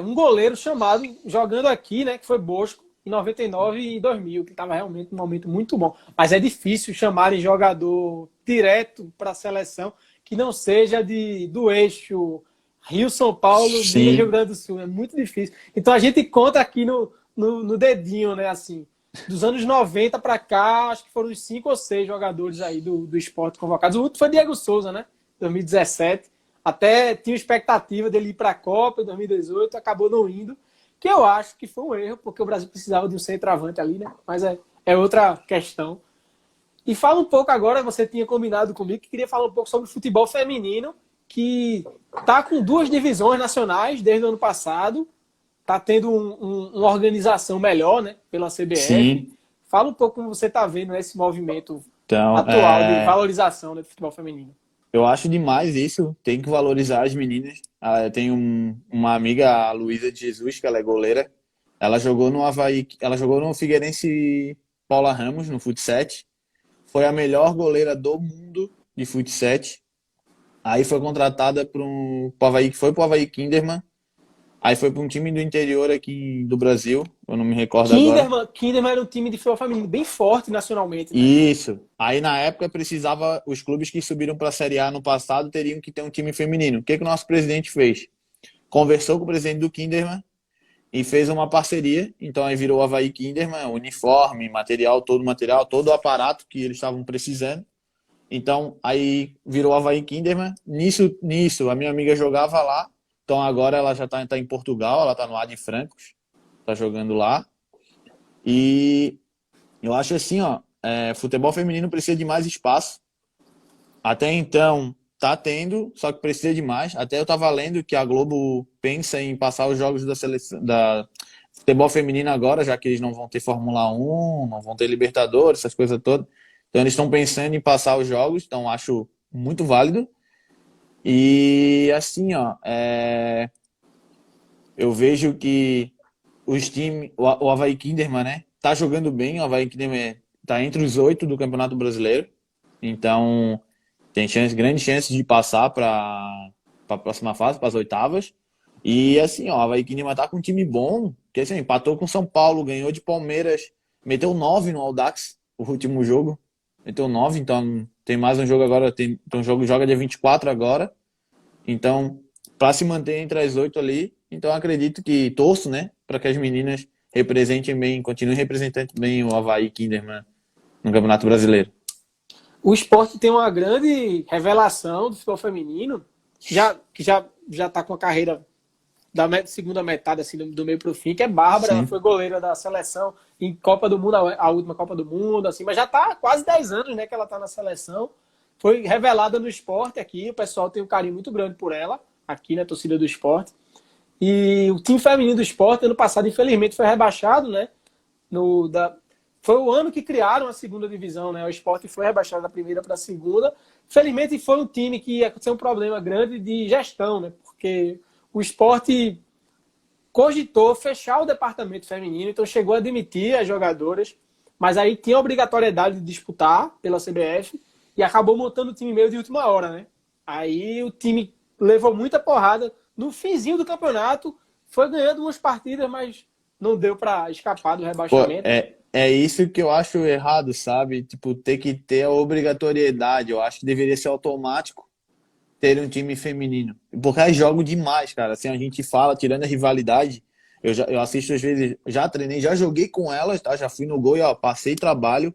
um goleiro chamado, jogando aqui, né, que foi Bosco, em 99 e 2000, que estava realmente num momento muito bom. Mas é difícil chamarem jogador direto para a seleção que não seja do eixo Rio-São Paulo, Minas-Rio Sim, Grande do Sul. É muito difícil. Então a gente conta aqui no dedinho, né, assim. Dos anos 90 para cá, acho que foram uns 5 ou 6 jogadores aí do Sport convocados. O último foi Diego Souza, né? 2017. Até tinha expectativa dele ir para a Copa em 2018, acabou não indo, que eu acho que foi um erro, porque o Brasil precisava de um centroavante ali, né? Mas é outra questão. E fala um pouco agora, você tinha combinado comigo que queria falar um pouco sobre o futebol feminino, que está com 2 divisões nacionais desde o ano passado, está tendo uma organização melhor, né, pela CBF. sim. Fala um pouco como você está vendo esse movimento Então, atual de valorização, né, do futebol feminino. eu acho demais isso, tem que valorizar as meninas. Eu tenho uma amiga, a Luísa de Jesus, que ela é goleira. Ela jogou no Avaí, ela jogou no Figueirense Paula Ramos, no futsal. Foi a melhor goleira do mundo de futsal. Aí foi contratada para pro Avaí, que foi pro Avaí Kinderman. Aí foi para um time do interior aqui do Brasil, eu não me recordo agora. Kinderman era um time de futebol feminino bem forte nacionalmente, né? Isso. Aí na época precisava, os clubes que subiram para a Série A no passado teriam que ter um time feminino. O que que o nosso presidente fez? Conversou com o presidente do Kinderman e fez uma parceria. Então aí virou o Avaí Kinderman, uniforme, material, todo o aparato que eles estavam precisando. Então aí virou o Avaí Kinderman. Nisso, a minha amiga jogava lá. Então agora ela já está em Portugal, ela está no Ad Francos, está jogando lá. E eu acho assim, ó, futebol feminino precisa de mais espaço. Até então tá tendo, só que precisa de mais. Até eu tava lendo que a Globo pensa em passar os jogos da seleção da futebol feminino agora, já que eles não vão ter Fórmula 1, não vão ter Libertadores, essas coisas todas. Então eles estão pensando em passar os jogos, então acho muito válido. E assim, ó, eu vejo que os times, o Avaí Kinderman, né, tá jogando bem, o Avaí Kinderman tá entre os 8 do Campeonato Brasileiro. Então, tem grande chance de passar para a próxima fase, para as oitavas. E assim, ó, a Avaí Kinderman tá com um time bom, que assim, empatou com São Paulo, ganhou de Palmeiras, meteu 9 no Audax, o último jogo. Meteu 9, então tem mais um jogo agora, tem um jogo joga dia 24 agora. Então, para se manter entre as 8 ali, então acredito que torço, né, para que as meninas representem bem, continuem representando bem o Avaí Kinderman no Campeonato Brasileiro. O esporte tem uma grande revelação do futebol feminino, que já está com a carreira da segunda metade, assim, do meio para o fim, que é Bárbara. Ela Sim. foi goleira da seleção em Copa do Mundo, a última Copa do Mundo, assim, mas já está quase 10 anos, né, que ela está na seleção. Foi revelada no esporte aqui, o pessoal tem um carinho muito grande por ela, aqui na torcida do esporte. E o time feminino do esporte, ano passado, infelizmente, foi rebaixado, né? Foi o ano que criaram a segunda divisão, né? O esporte foi rebaixado da primeira para a segunda. Infelizmente, foi um time que aconteceu um problema grande de gestão, né? Porque o esporte cogitou fechar o departamento feminino, então chegou a demitir as jogadoras, mas aí tinha a obrigatoriedade de disputar pela CBF e acabou montando o time meio de última hora, né? Aí o time levou muita porrada. No finzinho do campeonato, foi ganhando umas partidas, mas não deu para escapar do Pô, rebaixamento. é isso que eu acho errado, sabe? Tipo, ter que ter a obrigatoriedade. Eu acho que deveria ser automático ter um time feminino. Porque elas jogam demais, cara. Assim, a gente fala, tirando a rivalidade, eu assisto às vezes, já treinei, já joguei com elas, tá? Já fui no gol e ó, passei trabalho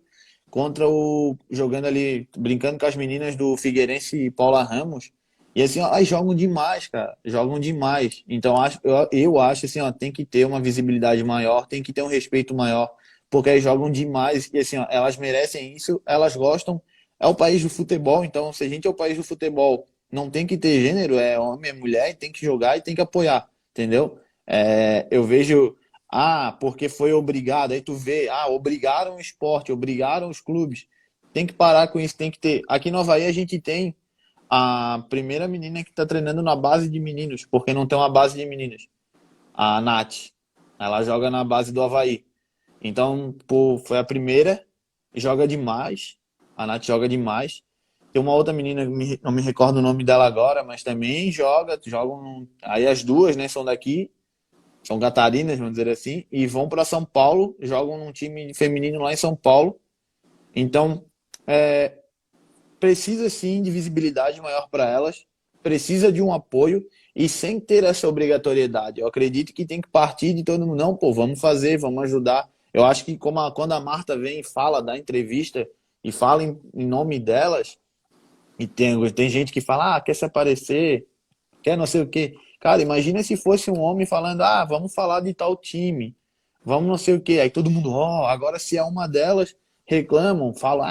jogando ali, brincando com as meninas do Figueirense e Paula Ramos. E assim, ó, elas jogam demais, cara. Jogam demais. Então, eu acho assim, ó, tem que ter uma visibilidade maior, tem que ter um respeito maior, porque elas jogam demais. E assim, ó, elas merecem isso, elas gostam. É o país do futebol, então, se a gente é o país do futebol, não tem que ter gênero, é homem, é mulher, e tem que jogar e tem que apoiar, entendeu? Eu vejo, porque foi obrigado, aí tu vê, obrigaram o esporte, obrigaram os clubes. Tem que parar com isso, tem que ter. Aqui no Avaí a gente tem a primeira menina que está treinando na base de meninos, porque não tem uma base de meninas. A Nath. Ela joga na base do Avaí. Então, pô, foi a primeira, joga demais. A Nath joga demais. Tem uma outra menina, não me recordo o nome dela agora, mas também jogam. Aí as duas, né, são daqui, são catarinas, vamos dizer assim, e vão para São Paulo, jogam num time feminino lá em São Paulo. Então, é, precisa sim de visibilidade maior para elas, precisa de um apoio e sem ter essa obrigatoriedade. Eu acredito que tem que partir de todo mundo. Não, pô, vamos fazer, vamos ajudar. Eu acho que quando a Marta vem e fala da entrevista e fala em nome delas, e tem gente que fala, quer se aparecer, quer não sei o quê. Cara, imagina se fosse um homem falando, vamos falar de tal time, vamos não sei o quê. Aí todo mundo, agora se é uma delas, reclamam, falam,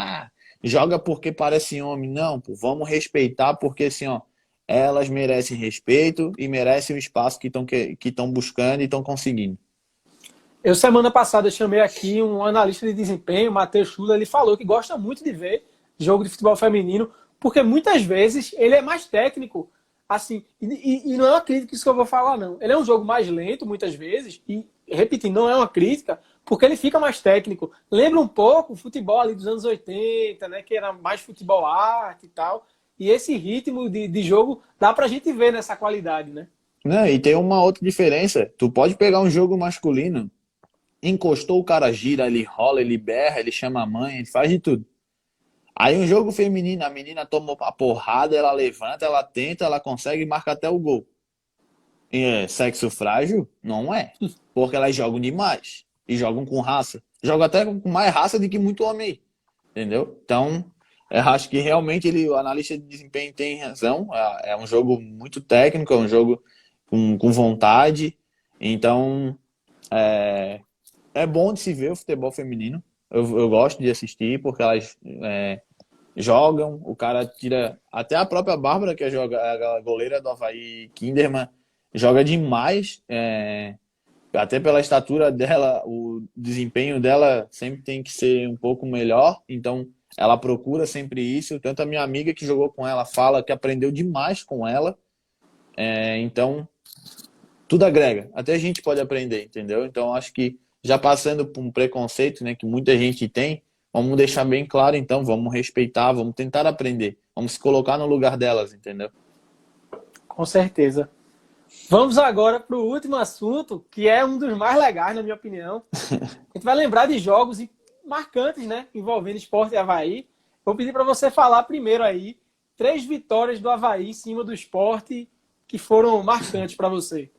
joga porque parece homem. Não, pô, vamos respeitar porque assim, ó, elas merecem respeito e merecem o espaço que estão buscando e estão conseguindo. Eu, semana passada, chamei aqui um analista de desempenho, Matheus Schuller, ele falou que gosta muito de ver jogo de futebol feminino, porque muitas vezes ele é mais técnico, assim, e não é uma crítica isso que eu vou falar, não. Ele é um jogo mais lento, muitas vezes, e, repetindo, não é uma crítica, porque ele fica mais técnico. Lembra um pouco o futebol ali dos anos 80, né, que era mais futebol arte e tal, e esse ritmo de jogo dá pra gente ver nessa qualidade, né? Não, e tem uma outra diferença. Tu pode pegar um jogo masculino, encostou, o cara gira, ele rola, ele berra, ele chama a mãe, ele faz de tudo. Aí um jogo feminino, a menina toma a porrada, ela levanta, ela tenta, ela consegue e marca até o gol. E sexo frágil? Não é. Porque elas jogam demais. E jogam com raça. Jogam até com mais raça do que muito homem aí. Entendeu? Então, eu acho que realmente o analista de desempenho tem razão. É um jogo muito técnico, é um jogo com vontade. Então, é bom de se ver o futebol feminino. Eu gosto de assistir porque elas jogam, o cara tira. Até a própria Bárbara, que é a goleira do Avaí Kinderman, joga demais. Até pela estatura dela, o desempenho dela sempre tem que ser um pouco melhor. Então, ela procura sempre isso. Tanto a minha amiga que jogou com ela fala que aprendeu demais com ela. Então, tudo agrega. Até a gente pode aprender, entendeu? Então, acho que já passando por um preconceito, né, que muita gente tem, vamos deixar bem claro, então, vamos respeitar, vamos tentar aprender, vamos se colocar no lugar delas, entendeu? Com certeza. Vamos agora para o último assunto, que é um dos mais legais, na minha opinião. A gente vai lembrar de jogos marcantes, né, envolvendo Sport e Avaí. Vou pedir para você falar primeiro aí 3 vitórias do Avaí em cima do Sport que foram marcantes para você.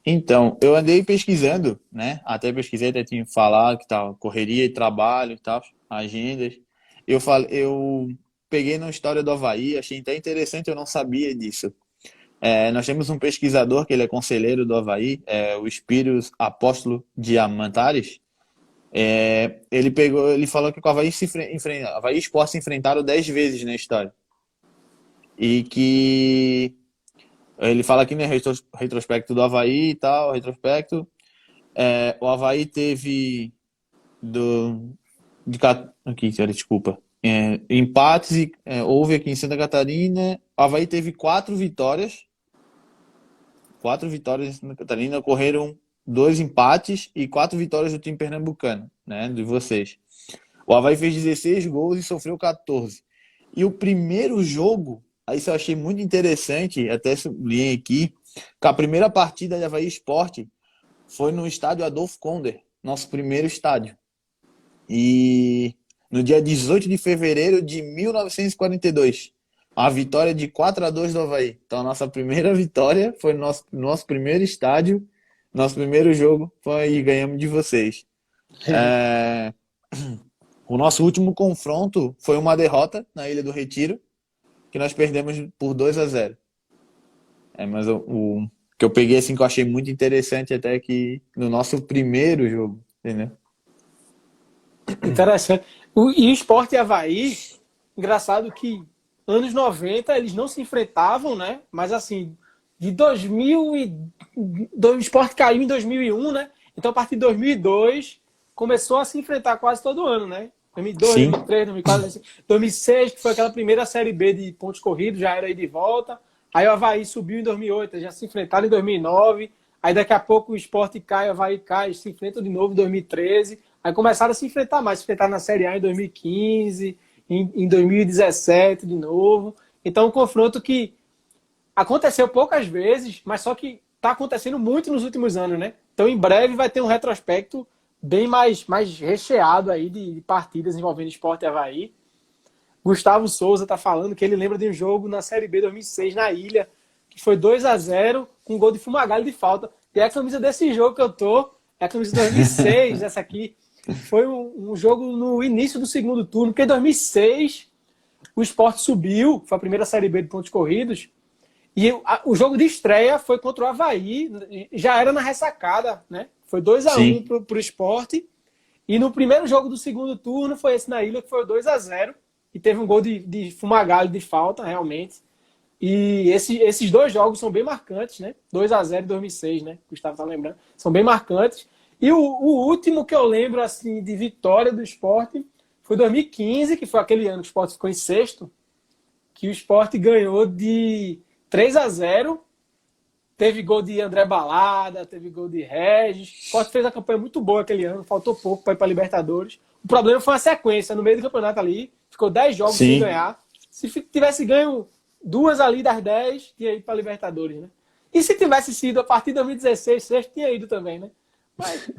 Então, eu andei pesquisando, né? Até pesquisei, até tinha que falar que tal, correria e trabalho e tal, agendas. Eu peguei na história do Avaí, achei até interessante, eu não sabia disso. Nós temos um pesquisador que ele é conselheiro do Avaí, o Espíritos Apóstolo Diamantares. Ele falou que o Avaí Avaí e Sport se enfrentaram 10 vezes na história. E que ele fala aqui, né, retrospecto do Avaí e tal, retrospecto. O Avaí teve aqui, senhora, desculpa. Empates houve aqui em Santa Catarina. O Avaí teve 4 vitórias. 4 vitórias em Santa Catarina, ocorreram 2 empates e 4 vitórias do time pernambucano, né, de vocês. O Avaí fez 16 gols e sofreu 14. E o primeiro jogo, aí isso eu achei muito interessante, até sublinhei aqui, que a primeira partida de Avaí Sport foi no estádio Adolfo Konder, nosso primeiro estádio. e no dia 18 de fevereiro de 1942, a vitória de 4-2 do Avaí. Então, a nossa primeira vitória foi no nosso primeiro estádio, nosso primeiro jogo foi e ganhamos de vocês. É, o nosso último confronto foi uma derrota na Ilha do Retiro, que nós perdemos por 2-0. Mas o que eu peguei assim que eu achei muito interessante até que no nosso primeiro jogo, entendeu? Interessante. E o Sport e Avaí, engraçado que anos 90 eles não se enfrentavam, né? Mas assim, de 2000 o Sport caiu em 2001, né? Então a partir de 2002 começou a se enfrentar quase todo ano, né? 2002, Sim, 2003, 2004, 2006, que foi aquela primeira Série B de pontos corridos, já era aí de volta. Aí o Avaí subiu em 2008, já se enfrentaram em 2009. Aí daqui a pouco o Sport cai, o Avaí cai, se enfrentam de novo em 2013. Aí começaram a se enfrentar mais, se enfrentaram na Série A em 2015, em 2017 de novo. Então, um confronto que aconteceu poucas vezes, mas só que está acontecendo muito nos últimos anos, né? Então, em breve vai ter um retrospecto bem mais recheado aí de partidas envolvendo Sport e Avaí. Gustavo Souza está falando que ele lembra de um jogo na Série B 2006 na Ilha, que foi 2-0 com um gol de Fumagalli de falta. E é a camisa desse jogo que eu tô, é a camisa de 2006, essa aqui. Foi um jogo no início do segundo turno, porque em 2006 o Sport subiu, foi a primeira Série B de pontos corridos, e o jogo de estreia foi contra o Avaí, já era na ressacada, né? Foi 2-1 sim. pro Sport. E no primeiro jogo do segundo turno foi esse na Ilha, que foi 2-0. E teve um gol de Fumagalli de falta, realmente. E esses dois jogos são bem marcantes, né? 2-0 em 2006, né? O Gustavo tá lembrando. São bem marcantes. E o último que eu lembro, assim, de vitória do Sport foi 2015, que foi aquele ano que o Sport ficou em sexto, que o Sport ganhou de 3-0. Teve gol de André Balada, teve gol de Regis. O Sport fez a campanha muito boa aquele ano, faltou pouco para ir para a Libertadores. O problema foi a sequência, no meio do campeonato ali, ficou 10 jogos sem Sim. ganhar. Se tivesse ganho 2 ali das 10, tinha ido para a Libertadores, né? E se tivesse sido a partir de 2016, sexto, tinha ido também, né? Mas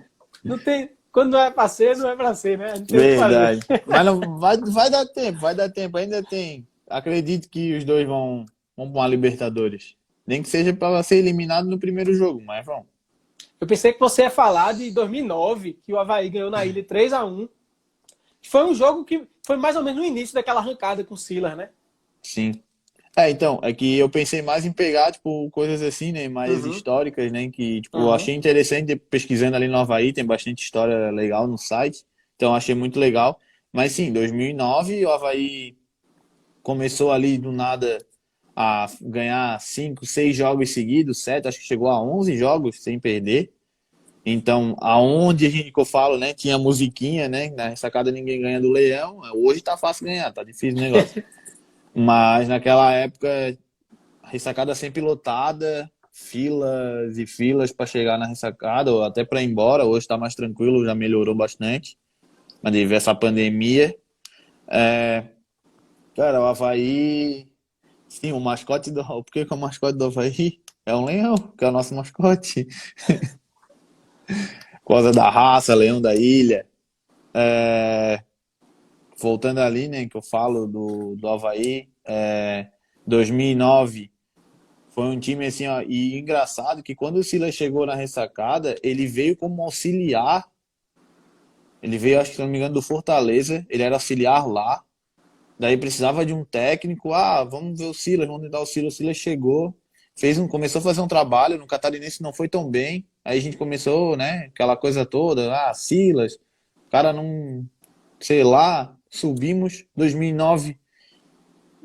não tem, quando não é para ser, não é para ser, né? Não tem o que fazer. Verdade. Mas não, vai dar tempo, vai dar tempo. Ainda tem. Acredito que os dois vão para uma Libertadores. Nem que seja para ser eliminado no primeiro jogo, mas vão. Eu pensei que você ia falar de 2009, que o Avaí ganhou na Ilha 3-1. Foi um jogo que foi mais ou menos no início daquela arrancada com o Silas, né? Sim. Então, é que eu pensei mais em pegar, tipo, coisas assim, né, mais Uhum, históricas, né, que, tipo, eu uhum. achei interessante pesquisando ali no Havaí, tem bastante história legal no site, então eu achei muito legal. Mas sim, 2009 o Havaí começou ali do nada a ganhar 5, 6 jogos seguidos, 7, acho que chegou a 11 jogos sem perder. Então, aonde a gente que eu falo, né, tinha musiquinha, né, na ressacada ninguém ganha do Leão, hoje tá fácil ganhar, tá difícil o negócio. Mas naquela época a ressacada sempre lotada, filas e filas para chegar na ressacada, ou até para ir embora. Hoje está mais tranquilo, já melhorou bastante. Mas devido a essa pandemia. É, cara, o Havaí. Sim, o mascote do. Por que que o mascote do Havaí é um leão, que é o nosso mascote? Por causa da raça, leão da ilha. É, voltando ali, né, que eu falo do Havaí. 2009 foi um time assim, ó, e engraçado que quando o Silas chegou na ressacada, ele veio como auxiliar. Ele veio, acho que se não me engano, do Fortaleza. Ele era auxiliar lá. Daí precisava de um técnico. Ah, vamos ver o Silas, vamos tentar o Silas. O Silas chegou, começou a fazer um trabalho. No Catarinense não foi tão bem. Aí a gente começou, né? Aquela coisa toda. Ah, Silas. O cara não. Sei lá. Subimos. 2009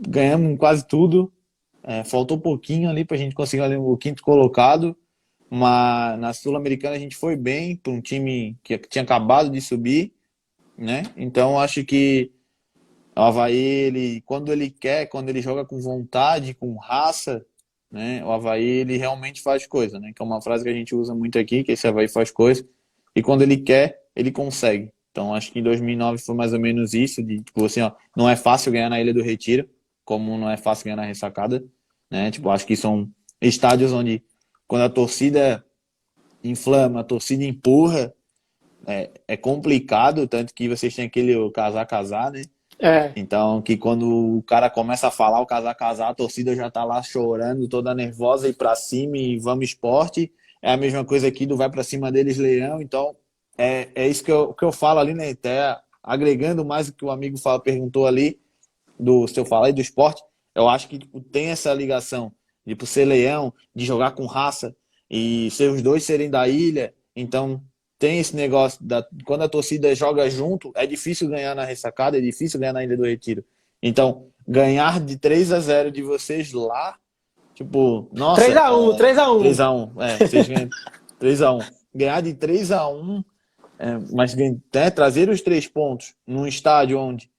ganhamos quase tudo. Faltou um pouquinho ali para a gente conseguir ali o quinto colocado, mas na Sul-Americana a gente foi bem para um time que tinha acabado de subir, né? Então acho que o Avaí, quando ele quer, quando ele joga com vontade, com raça, né? O Avaí ele realmente faz coisa, né? Que é uma frase que a gente usa muito aqui, que esse Avaí faz coisa, e quando ele quer, ele consegue. Então acho que em 2009 foi mais ou menos isso, de tipo assim, ó, não é fácil ganhar na Ilha do Retiro, como não é fácil ganhar na Ressacada, né? Tipo, acho que são estádios onde quando a torcida inflama, a torcida empurra, é complicado, tanto que vocês têm aquele o casar, né? É. Então, que quando o cara começa a falar o casar, a torcida já tá lá chorando, toda nervosa, e pra cima e vamos esporte. É a mesma coisa aqui do vai pra cima deles, Leão. Então, é isso que eu falo ali, né? Até agregando mais o que o amigo fala, perguntou ali, se eu falar aí do esporte, eu acho que tipo, tem essa ligação de por ser Leão, de jogar com raça e ser os dois serem da ilha. Então, tem esse negócio quando a torcida joga junto, é difícil ganhar na ressacada, é difícil ganhar na Ilha do Retiro. Então, ganhar de 3-0 de vocês lá, tipo, três nossa, a um 3-1. 3-1, vocês ganham 3-1. Ganhar de 3-1, mas trazer os 3 pontos num estádio onde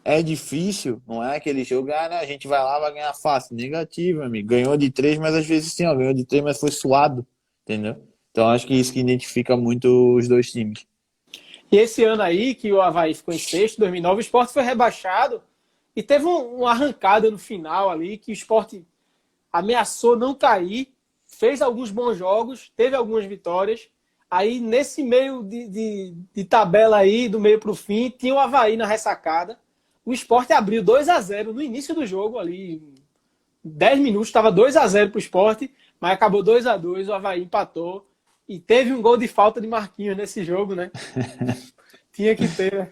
é difícil, não é aquele jogo, né, a gente vai lá, vai ganhar fácil. Negativo, amigo. Ganhou de 3, mas às vezes sim, ó, ganhou de 3, mas foi suado, entendeu? Então acho que isso que identifica muito os dois times. E esse ano aí, que o Avaí ficou em sexto, 2009, o Sport foi rebaixado e teve uma arrancada no final ali, que o Sport ameaçou não cair, fez alguns bons jogos, teve algumas vitórias. Aí, nesse meio de tabela aí, do meio para o fim, tinha o Avaí na ressacada. O Sport abriu 2-0 no início do jogo, ali, 10 minutos, estava 2-0 para o Sport, mas acabou 2-2, o Avaí empatou. E teve um gol de falta de Marquinhos nesse jogo, né? Tinha que ter,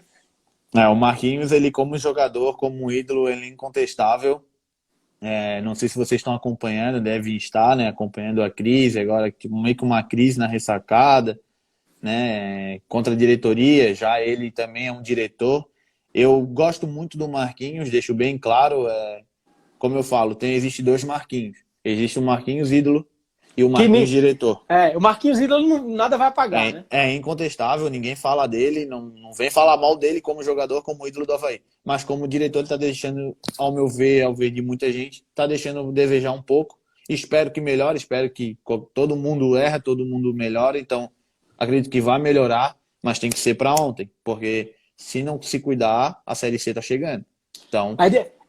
né? O Marquinhos, ele como jogador, como ídolo, ele é incontestável. Não sei se vocês estão acompanhando, devem estar, né, acompanhando a crise, agora meio que uma crise na ressacada, né, contra a diretoria, já ele também é um diretor. Eu gosto muito do Marquinhos, deixo bem claro, como eu falo, existe dois Marquinhos. Existe o Marquinhos ídolo e o Marquinhos diretor. O Marquinhos ídolo nada vai apagar, né? É incontestável, ninguém fala dele, não vem falar mal dele como jogador, como ídolo do Avaí. Mas como diretor, ele está deixando, ao meu ver, ao ver de muita gente, está deixando desejar um pouco. Espero que melhore, espero que todo mundo erra, todo mundo melhore. Então, acredito que vai melhorar, mas tem que ser para ontem, porque se não se cuidar, a Série C está chegando. Então,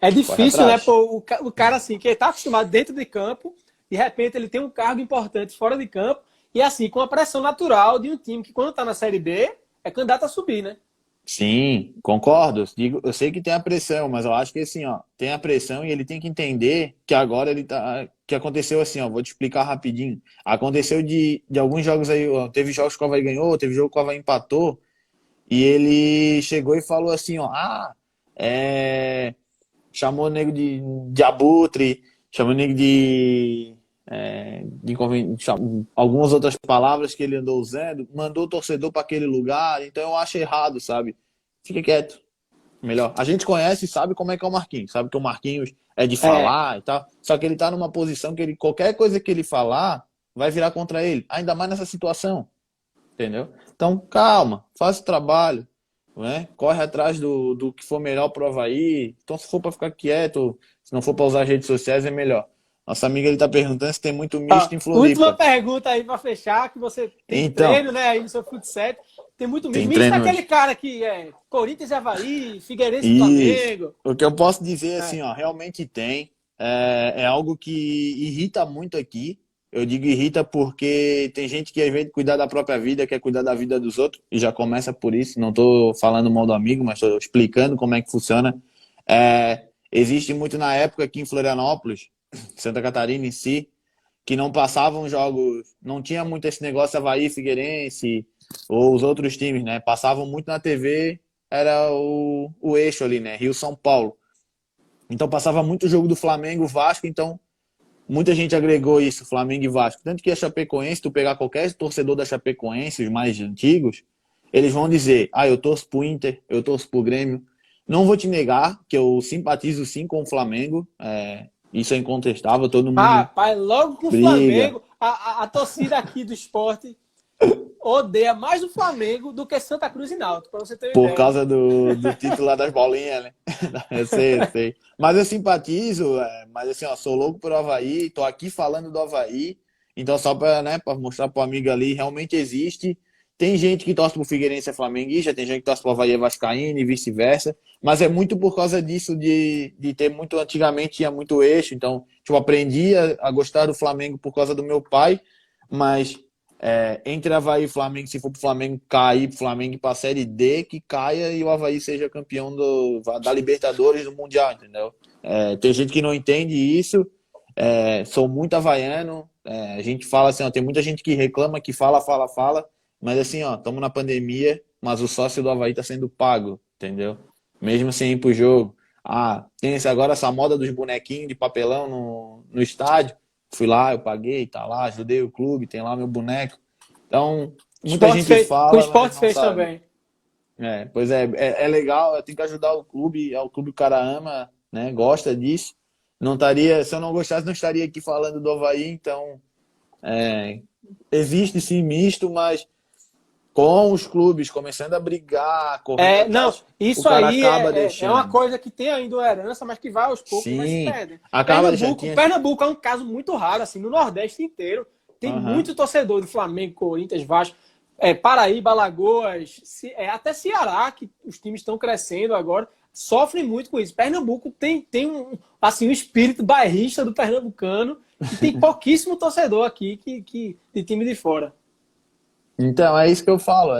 é difícil, né? Pô, o cara assim, que está acostumado dentro de campo, de repente ele tem um cargo importante fora de campo, e assim, com a pressão natural de um time que, quando está na Série B, é candidato a subir, né? Sim, concordo. Eu sei que tem a pressão, mas eu acho que assim, ó, tem a pressão e ele tem que entender que agora ele tá. Que aconteceu assim, ó, vou te explicar rapidinho. Aconteceu de alguns jogos aí, ó, teve jogos que o Avaí ganhou, teve jogo que o Avaí empatou, e ele chegou e falou assim, ó, chamou o nego de abutre, chamou o nego algumas outras palavras que ele andou usando, mandou o torcedor para aquele lugar, então eu acho errado, sabe? Fica quieto, melhor. A gente conhece e sabe como é que é o Marquinhos, sabe que o Marquinhos é de falar e tal, só que ele tá numa posição que qualquer coisa que ele falar vai virar contra ele, ainda mais nessa situação, entendeu? Então, calma, faça o trabalho, né? Corre atrás do que for melhor pro Avaí. Então, se for para ficar quieto, se não for para usar as redes sociais, é melhor. Nossa amiga, ele tá perguntando se tem muito misto em Floripa. Última pergunta aí para fechar, que você tem treino, né, aí no seu futsal. Tem muito misto. Misto é aquele cara que é Corinthians e Avaí, Figueirense e Flamengo. O que eu posso dizer assim, ó, realmente tem. É algo que irrita muito aqui. Eu digo irrita porque tem gente que, às vezes, cuidar da própria vida, quer cuidar da vida dos outros, e já começa por isso. Não estou falando mal do amigo, mas estou explicando como é que funciona. Existe muito na época aqui em Florianópolis, Santa Catarina em si, que não passavam jogos, não tinha muito esse negócio Avaí, Figueirense, ou os outros times, né? Passavam muito na TV, era o eixo ali, né? Rio-São Paulo. Então passava muito jogo do Flamengo, Vasco, então muita gente agregou isso, Flamengo e Vasco. Tanto que a Chapecoense, tu pegar qualquer torcedor da Chapecoense, os mais antigos, eles vão dizer, eu torço pro Inter, eu torço pro Grêmio. Não vou te negar que eu simpatizo sim com o Flamengo, isso é incontestável, todo mundo pai, logo com o Flamengo, a torcida aqui do esporte odeia mais o Flamengo do que Santa Cruz e Náutico, para você ter uma ideia. Por causa do título lá das bolinhas, né? Eu sei. Mas eu simpatizo, mas assim, ó, sou louco por Avaí, tô aqui falando do Avaí, então só para, né, para mostrar pro amigo ali, realmente existe. Tem gente que torce pro Figueirense e flamenguista, tem gente que torce pro Avaí e vascaíno e vice-versa, mas é muito por causa disso de ter muito, antigamente tinha muito eixo, então, tipo, aprendi a gostar do Flamengo por causa do meu pai, mas Entre Avaí e Flamengo, se for pro Flamengo cair, pro Flamengo ir pra Série D, que caia e o Avaí seja campeão da Libertadores do Mundial, entendeu? Tem gente que não entende isso, sou muito havaiano, a gente fala assim, ó, tem muita gente que reclama, que fala, mas assim, ó, estamos na pandemia, mas o sócio do Avaí tá sendo pago, entendeu? Mesmo sem ir pro jogo. Tem agora essa moda dos bonequinhos de papelão no estádio. Fui lá, eu paguei, tá lá, ajudei o clube, tem lá meu boneco. Então, muita gente O fala, esporte mas não fez sabe. também. Pois é legal, eu tenho que ajudar o clube, é o clube que o cara ama, né? Gosta disso. Não estaria, se eu não gostasse, não estaria aqui falando do Avaí, então existe sim misto, mas com os clubes começando a brigar, correndo Não, atrás, o isso cara aí acaba é uma deixando. coisa que tem ainda uma herança, mas que vai aos poucos, vai se Sim, perdendo. acaba deixando. Tinha... Pernambuco é um caso muito raro, assim, no Nordeste inteiro. Tem Uhum. muito torcedor de Flamengo, Corinthians, Vasco, Paraíba, Alagoas, até Ceará, que os times estão crescendo agora, sofrem muito com isso. Pernambuco tem um espírito bairrista do pernambucano, e tem pouquíssimo torcedor aqui de time de fora. Então, é isso que eu falo.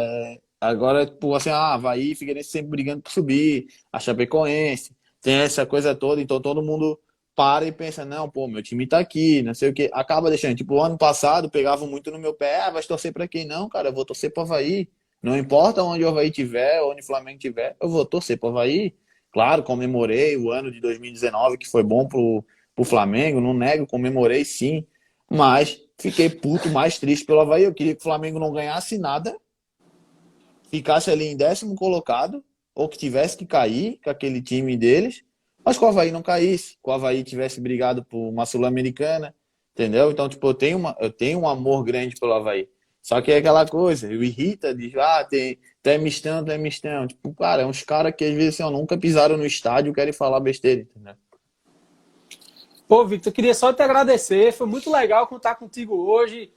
Agora, tipo, assim, Avaí, Figueirense sempre brigando por subir, a Chapecoense, tem essa coisa toda, então todo mundo para e pensa, não, pô, meu time tá aqui, não sei o quê. Acaba deixando. Tipo, o ano passado pegavam muito no meu pé, vai torcer pra quem? Não, cara, eu vou torcer pro Avaí. Não importa onde o Avaí tiver, onde o Flamengo tiver, eu vou torcer pro Avaí. Claro, comemorei o ano de 2019, que foi bom pro Flamengo, não nego, comemorei sim, mas fiquei puto, mais triste pelo Avaí. Eu queria que o Flamengo não ganhasse nada, ficasse ali em 10º colocado, ou que tivesse que cair com aquele time deles, mas que o Avaí não caísse, que o Avaí tivesse brigado por uma Sul-Americana, entendeu? Então, tipo, eu tenho um amor grande pelo Avaí. Só que é aquela coisa, eu irrita, diz, tu é mistão, tu é mistão. Tipo, cara, é uns caras que às vezes assim, ó, nunca pisaram no estádio e querem falar besteira, entendeu? Pô, Victor, eu queria só te agradecer. Foi muito legal contar contigo hoje,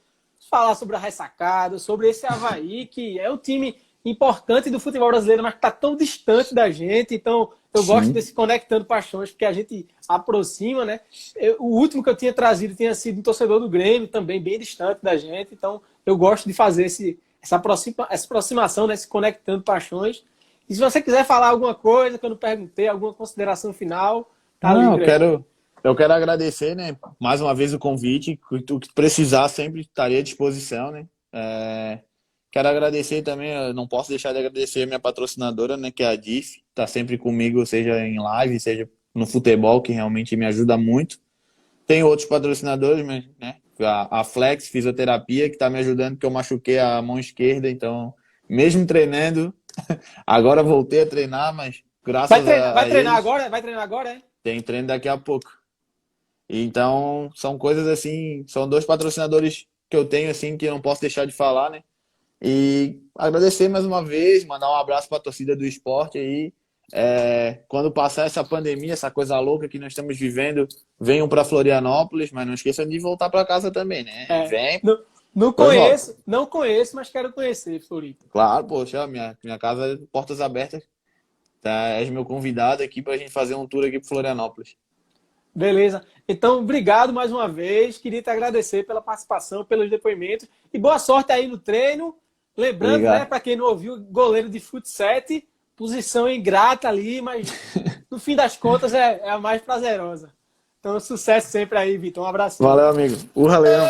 falar sobre a ressacada, sobre esse Avaí, que é um time importante do futebol brasileiro, mas que está tão distante da gente. Então, eu gosto Sim. desse Conectando Paixões, porque a gente aproxima, né? O último que eu tinha trazido tinha sido um torcedor do Grêmio, também bem distante da gente. Então, eu gosto de fazer essa aproximação, né? Esse Conectando Paixões. E se você quiser falar alguma coisa que eu não perguntei, alguma consideração final, tá Não, livre aí. eu quero agradecer, né, mais uma vez o convite, o que precisar sempre estaria à disposição, né. Quero agradecer também, eu não posso deixar de agradecer a minha patrocinadora, né, que é a DIF, tá sempre comigo, seja em live, seja no futebol, que realmente me ajuda muito. Tem outros patrocinadores, mas, né, a Flex Fisioterapia, que tá me ajudando, porque eu machuquei a mão esquerda, então, mesmo treinando, agora voltei a treinar, mas graças Vai a treinar eles, agora? Vai treinar agora, é? tem treino daqui a pouco. Então, são coisas assim, são dois patrocinadores que eu tenho assim que eu não posso deixar de falar, né? E agradecer mais uma vez, mandar um abraço para a torcida do esporte aí. Quando passar essa pandemia, essa coisa louca que nós estamos vivendo, venham para Florianópolis, mas não esqueçam de voltar para casa também, né? É. Vem, Não depois volta. conheço, não conheço, mas quero conhecer, Floripa. Claro, poxa, minha casa, portas abertas. Tá? És meu convidado aqui para a gente fazer um tour aqui para Florianópolis. Beleza. Então, obrigado mais uma vez. Queria te agradecer pela participação, pelos depoimentos. E boa sorte aí no treino. Lembrando, né, Obrigado. para quem não ouviu, goleiro de futsal, posição ingrata ali, mas no fim das contas é a mais prazerosa. Então, sucesso sempre aí, Vitor. Um abração. Valeu, amigo. Urra, Leão.